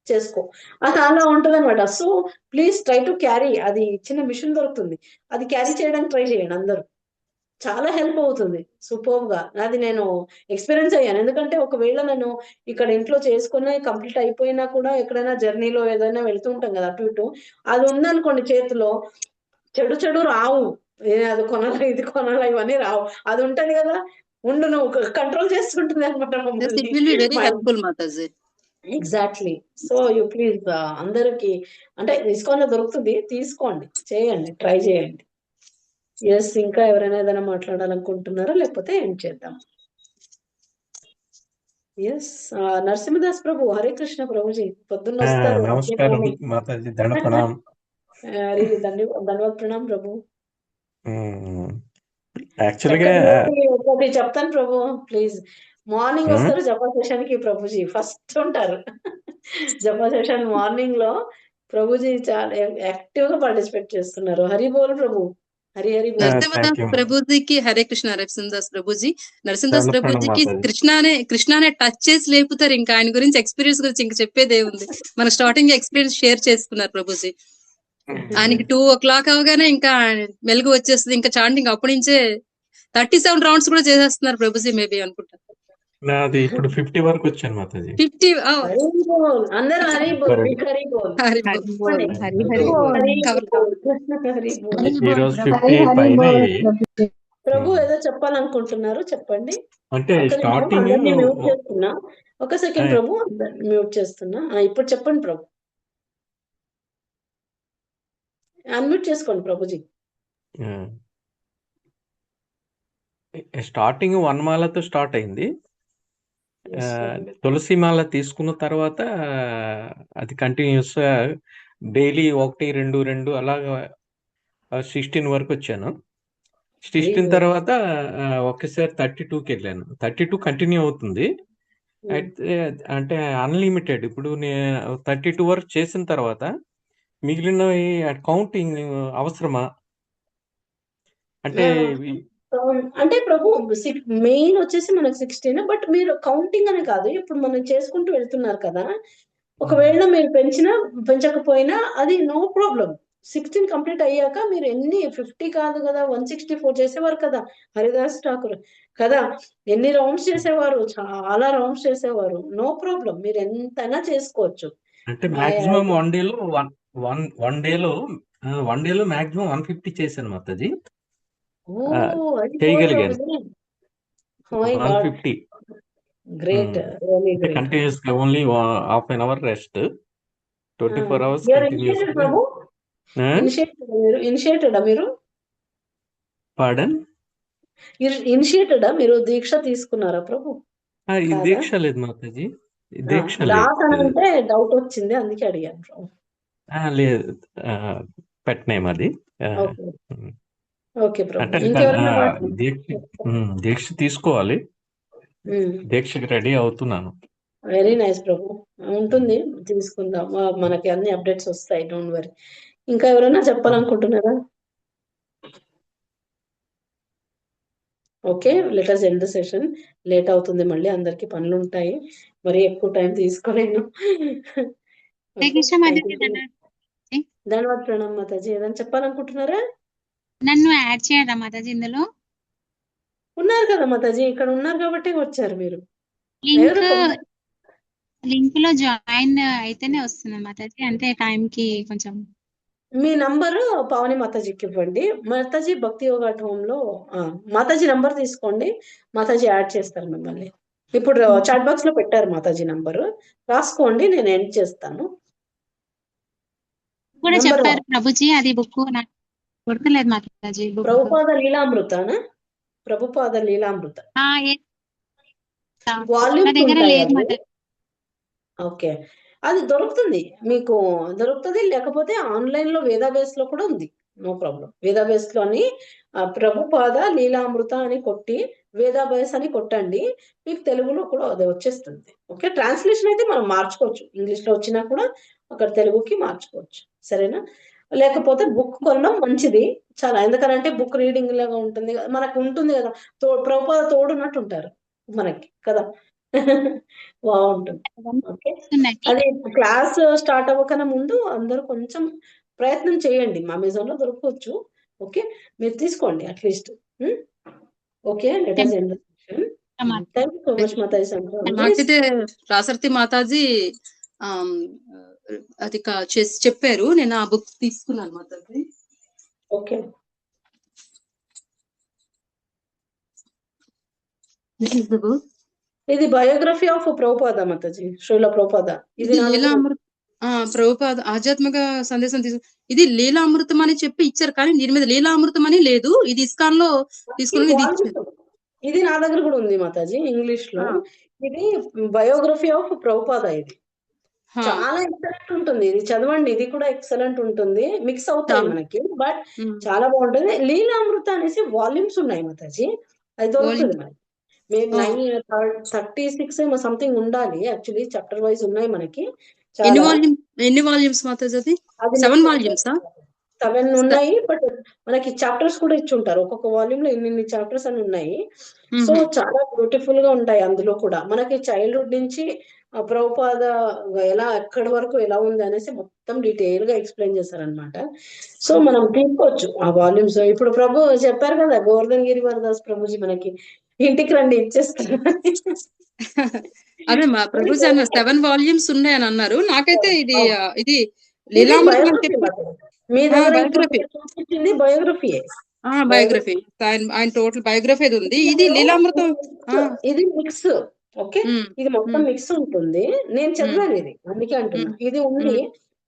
చేసుకో, అది అలా ఉంటది అనమాట. So please try to carry, అది చిన్న మిషన్ దొరుకుతుంది, అది క్యారీ చేయడానికి ట్రై చేయండి అందరూ, చాలా హెల్ప్ అవుతుంది సూపర్ గా. అది నేను ఎక్స్పీరియన్స్ అయ్యాను. ఎందుకంటే ఒకవేళ నేను ఇక్కడ ఇంట్లో చేసుకుని కంప్లీట్ అయిపోయినా కూడా ఎక్కడైనా జర్నీలో ఏదైనా వెళ్తూ ఉంటాం కదా అటు ఇటు, అది ఉందనుకోండి చేతిలో, చెడు రావు, అది కొనాలా ఇది కొనాలా ఇవన్నీ రావు, అది ఉంటది కదా, ఉండు నువ్వు కంట్రోల్ చేస్తుంటుంది అనమాట
Yes, it will be very helpful Mataji.
Exactly. So you please అందరికి, అంటే ఇస్కాన్ లో దొరుకుతుంది, తీసుకోండి, చేయండి, ట్రై చేయండి. ఎస్, ఇంకా ఎవరైనా ఏదైనా మాట్లాడాలనుకుంటున్నారా, లేకపోతే ఏం చేద్దాం? ఎస్, నరసింహదాస్ ప్రభు, హరే కృష్ణ ప్రభుజీ, పొద్దున్న వస్తారు.
నమస్కారం మాతాజీ, దండ ప్రణాం.
ధన్యవాద ప్రణాం ప్రభు.
యాక్చువల్గా
ఒకటి చెప్తాను ప్రభు, ప్లీజ్. మార్నింగ్ వస్తారు జపా సెషన్ కి ప్రభుజీ, ఫస్ట్ ఉంటారు జపా సెషన్ మార్నింగ్ లో. ప్రభుజీ చాలా యాక్టివ్ గా పార్టిసిపేట్ చేస్తున్నారు. హరి బోల్ ప్రభు, హరి హరి బోల్.
నరసింహదాస్ ప్రభుజీకి హరే కృష్ణ. నరసింహదాస్ ప్రభుజీ, నరసింహదాస్
దండ ప్రణాం
ప్రభుజీకి
మాతాజీ.
కృష్ణానే టచ్ చేసి లేపుతారు. ఇంకా ఆయన గురించి ఎక్స్పీరియన్స్ గురించి ఇంకా చెప్పేదే ఉంది. మన స్టార్టింగ్ ఎక్స్పీరియన్స్ షేర్ చేసుకున్నారు ప్రభుజీ. ఆయనకి 2 o'clock అవగానే ఇంకా మెలుగు వచ్చేస్తుంది, ఇంకా చాంటింగ్ అప్పటి నుంచే 37 రౌండ్స్ కూడా చేసేస్తున్నారు ప్రభుజీ, మేబీ అనుకుంటా.
నాది ఇప్పుడు 50 వరకు వచ్చాను మాతాజీ.
50.
హరి బోల్, అందరూ హరి బోల్, బిగ్ హరి బోల్,
హరి
హరి
బోల్.
బోల్, హరి హరి బోల్.
హరి
కవర్
బోల్, హరి బోల్.
హరి
ఈ
బోల్
రోజు
ప్రభు.
50 పైన
ప్రభు ఏదో చెప్పాలనుకుంటున్నారు, చెప్పండి.
అంటే
ఒక నిమిషం,
స్టార్టింగ్
అందరినీ మ్యూట్ చేస్తున్నా, ఒక సెకండ్ ప్రభు, మ్యూట్ చేస్తున్నా. ఇప్పుడు చెప్పండి ప్రభు, అన్మ్యూట్ చేసుకోండి ప్రభుజీ.
స్టార్టింగ్ 1 మాలతో స్టార్ట్ అయింది. తులసి మాల తీసుకున్న తర్వాత అది కంటిన్యూస్ గా డైలీ 1, 2, 2 అలాగా 16 వరకు వచ్చాను. 16 తర్వాత ఒకేసారి 32కి వెళ్ళాను. 32 కంటిన్యూ అవుతుంది. అయితే అంటే అన్లిమిటెడ్. ఇప్పుడు నేను 32 వరకు చేసిన తర్వాత మిగిలినవి కౌంటింగ్ అవసరమా అంటే
అంటే ప్రభు మెయిన్ వచ్చేసి మనకు 16, బట్ మీరు కౌంటింగ్ అని కాదు, ఇప్పుడు మనం చేసుకుంటూ వెళ్తున్నారు కదా, ఒకవేళ మీరు పెంచకపోయినా అది నో ప్రాబ్లం. 16 కంప్లీట్ అయ్యాక మీరు ఎన్ని 50 కాదు కదా, 164 చేసేవారు కదా హరిదాస్ ఠాకూర్ కదా, ఎన్ని రౌండ్స్ చేసేవారు, చాలా రౌండ్స్ చేసేవారు, నో ప్రాబ్లం, మీరు ఎంతైనా చేసుకోవచ్చు.
అంటే మాక్సిమం వన్ డేలో మాక్సిమం 150 చేశాను మాతాజీ. చేయగలిగాను 150.
గ్రేట్, రియలీ
అంటే
గ్రేట్.
కంటిన్యూస్ గా only half an hour rest, 24 hours
you are
continuous
initiated
గా.
ప్రభు, ఇనిషియేటెడా మీరు?
పాడన్
ఇనిషియేటెడా మీరు? దీక్ష తీసుకున్నారా ప్రభు?
ఈ
కాదా?
దీక్ష లేదు మాతాజీ, ఈ దీక్ష
దాస్ అని
లేదు.
అంటే డౌట్ వచ్చింది, అందుకే అడిగాను ప్రభు.
లేదు, పెట్ నేమ్ అది.
ఓకే ఓకే ప్రభు.
అంటే
ఇంకెవరైనా
దీక్ష తీసుకోవాలి, దీక్షకి రెడీ అవుతున్నాను.
వెరీ నైస్ ప్రభు. ఉంటుంది, తీసుకుందాం. మనకి అన్ని అప్డేట్స్ వస్తాయి, డోంట్ వరీ. ఇంకా ఎవరైనా చెప్పాలనుకుంటున్నారా? Okay, let us end the session. Late అవుతుంది, మళ్ళీ అందరికి పనులు ఉంటాయి, మరి ఎక్కువ టైం తీసుకోలేను. ధన్యవాద ప్రణామ్ మాతాజీ. ఏదైనా చెప్పాలనుకుంటున్నారా?
నన్ను యాడ్ చేయరా మాతాజీ ఇందులో?
ఉన్నారు కదా మాతాజీ, ఇక్కడ ఉన్నారు కాబట్టి వచ్చారు మీరు.
లింక్ లో జాయిన్ అయితేనే వస్తుంది మాతాజీ, అంటే టైం కి కొంచెం.
మీ నంబరు పావని మాతాజీకి ఇవ్వండి. మాతాజీ భక్తి యోగా హోమ్ లో మాతాజీ నంబర్ తీసుకోండి, మాతాజీ యాడ్ చేస్తారు మిమ్మల్ని. ఇప్పుడు చాట్ బాక్స్ లో పెట్టారు మాతాజీ నంబరు, రాసుకోండి, నేను ఎండ్ చేస్తాను.
కూడా చెప్పారు ప్రభుజీ, అది బుక్ నాకు గుర్తులేదు మాతాజీ.
ప్రభుపాద లీలామృతనా? ప్రభుపాద లీలామృత వాల్యూమ్స్ ఉంటాయి. ఓకే, అది దొరుకుతుంది, మీకు దొరుకుతుంది. లేకపోతే ఆన్లైన్ లో వేదాబేస్ లో కూడా ఉంది, నో ప్రాబ్లం. వేదాబేస్ లోని ప్రభుపాద లీలామృత అని కొట్టి వేదాబేస్ అని కొట్టండి, మీకు తెలుగులో కూడా అది వచ్చేస్తుంది. ఓకే, ట్రాన్స్లేషన్ అయితే మనం మార్చుకోవచ్చు, ఇంగ్లీష్ లో వచ్చినా కూడా అక్కడ తెలుగుకి మార్చుకోవచ్చు, సరేనా? లేకపోతే బుక్ కొనడం మంచిది చాలా, ఎందుకంటే బుక్ రీడింగ్ లాగా ఉంటుంది, మనకు ఉంటుంది కదా, ప్రభుపాద తోడున్నట్టు ఉంటారు మనకి కదా. బాగుంటుంది. ఓకే, అది క్లాస్ స్టార్ట్ అవ్వకన్నా ముందు అందరూ కొంచెం ప్రయత్నం చేయండి, అమెజాన్ లో దొరకవచ్చు. ఓకే, మీరు తీసుకోండి at least. Okay, let us end the session. Thank you so much Mataji.
నాకైతే రాసర్తి మాతాజీ అది చేసి చెప్పారు, నేను ఆ బుక్ తీసుకున్నాను మాతాజీ.
ఓకే, ఇది బయోగ్రఫీ ఆఫ్ ప్రభుపాద మాతాజీ, శ్రీల ప్రభుపాద. ఇది
లీలామృత, ప్రభుపాద ఆధ్యాత్మిక సందేశం ఇది లీలామృతం అని చెప్పి ఇచ్చారు, కానీ దీని మీద లీలామృతం అని లేదు. ఇది ఇస్కాన్ లో తీసుకుని
ఇది నా దగ్గర కూడా ఉంది మాతాజీ, ఇంగ్లీష్ లో. ఇది బయోగ్రఫీ ఆఫ్ ప్రభుపాద, ఇది చాలా ఎక్సలెంట్ ఉంటుంది, ఇది చదవండి. ఇది కూడా ఎక్సలెంట్ ఉంటుంది, మిక్స్ అవుతాయి మనకి, బట్ చాలా బాగుంటుంది. లీలామృత అనేసి వాల్యూమ్స్ ఉన్నాయి మాతాజీ, అది దొరుకుతుంది మనకి. మేము 36 సంథింగ్ ఉండాలి, యాక్చువల్లీ చాప్టర్ వైజ్ ఉన్నాయి మనకి.
ఎన్ని వాల్యూమ్స్ మాతాజీ? అది 7 వాల్యూమ్స్
7 ఉన్నాయి, బట్ మనకి చాప్టర్స్ కూడా ఇచ్చి ఉంటారు, ఒక్కొక్క వాల్యూమ్ లో ఇన్ని చాప్టర్స్ అని ఉన్నాయి. సో చాలా బ్యూటిఫుల్ గా ఉంటాయి. అందులో కూడా మనకి చైల్డ్హుడ్ నుంచి ప్రభుపాద ఎలా ఎక్కడి వరకు ఎలా ఉంది అనేసి మొత్తం డీటెయిల్ గా ఎక్స్ప్లెయిన్ చేశారనమాట. సో మనం తీసుకోవచ్చు ఆ వాల్యూమ్స్. ఇప్పుడు ప్రభు చెప్పారు కదా, గోవర్ధన్ గిరివర్దాస్ ప్రభుజీ మనకి ఇంటికి రండి ఇచ్చేస్తారు.
అదే మా ప్రభుజీ అన్న 7 వాల్యూమ్స్ ఉన్నాయని అన్నారు. నాకైతే ఇది లీలామృతం
మీ దగ్గర చూపించింది బయోగ్రఫీ,
బయోగ్రఫీ ఆయన టోటల్ బయోగ్రఫీ ఉంది. ఇది లీలామృతం,
ఇది మిక్స్. ఓకే, ఇది మొత్తం మిక్స్ ఉంటుంది. నేను చదివాను ఇది, అందుకే అంటున్నా. ఇది ఉంది,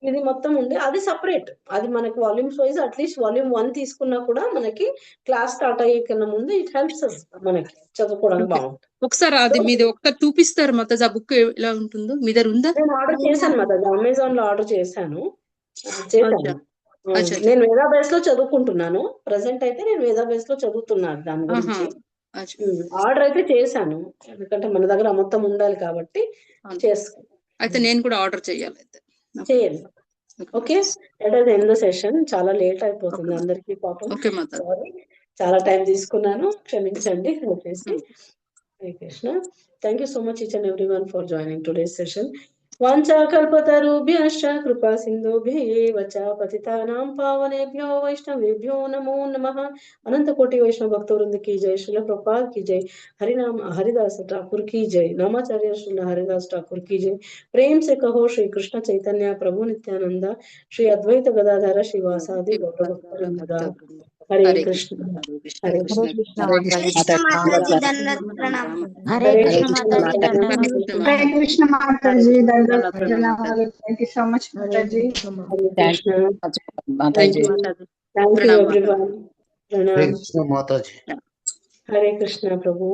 ఇది మొత్తం ఉంది, అది సపరేట్. అది మనకి వాల్యూమ్స్ వైజ్ అట్లీస్ట్ వాల్యూమ్ 1 తీసుకున్నా కూడా మనకి క్లాస్ స్టార్ట్ అయ్యే కన్నా ముందు ఇట్ హెల్ప్స్ అస్ మనకి చదువుకోవడానికి బాగుంటుంది.
ఒకసారి అది మీది ఒకసారి చూపిస్తారు మాతాజీ, ఆ బుక్ ఎలా ఉంటుందో? మీ దగ్గర ఉందా?
నేను ఆర్డర్ చేశాను మాతాజీ, అమెజాన్ లో ఆర్డర్ చేశాను. నేను వేదాబేస్ లో చదువుకుంటున్నాను ప్రెసెంట్ అయితే, నేను వేదాబేస్ లో చదువుతున్నాను దాని గురించి. ఆర్డర్ అయితే చేశాను, ఎందుకంటే మన దగ్గర మొత్తం ఉండాలి కాబట్టి చేసుకో.
అయితే నేను కూడా ఆర్డర్ చేయాలి,
చేయండి. Okay, let us end the session. చాలా లేట్ అయిపోతుంది అందరికి పాపం, చాలా టైం తీసుకున్నాను, క్షమించండి. Hare Krishna. Thank you so much each and everyone for joining today's session. వాంఛా కల్పతరుభ్యశ్చ కృపా సింధుభ్యైవ చ పతితానాం పావనేభ్యో వైష్ణవేభ్యో నమో నమః. अनंत कोटि वैष्णव भक्तवृंद की जय, श्रील प्रभुपाद की जय, हरिनाम हरिदास ठाकुर की जय, नामाचार्य श्रील हरिदास ठाकुर की जय. प्रेम से कहो श्री कृष्ण चैतन्य प्रभु नित्यानंद, श्री अद्वैत गदाधर श्रीवासादि गौर भक्तवृंद. హరే
హరే
కృష్ణ
కృష్ణ
హరే
కృష్ణ
కృష్ణ
కృష్ణ
హరే కృష్ణ
కృష్ణ
మాతాజీ
దండవత్ ప్రణామం.
హరే
హరే
కృష్ణ
కృష్ణ
మాతాజీ దండం
హరే కృష్ణ మాతాజీ దండవత్
మాతాజీ
ప్రణామాలు. Thank you so much
Hare
Mataji.
Hare Krishna
thank
thank
you
you
Mataji
thank you
ప్రణామ్
ఎవ్రీవన్
మాతాజీ
హరే
ప్రణామ్
కృష్ణ మాతాజీ.
హరే కృష్ణ ప్రభు.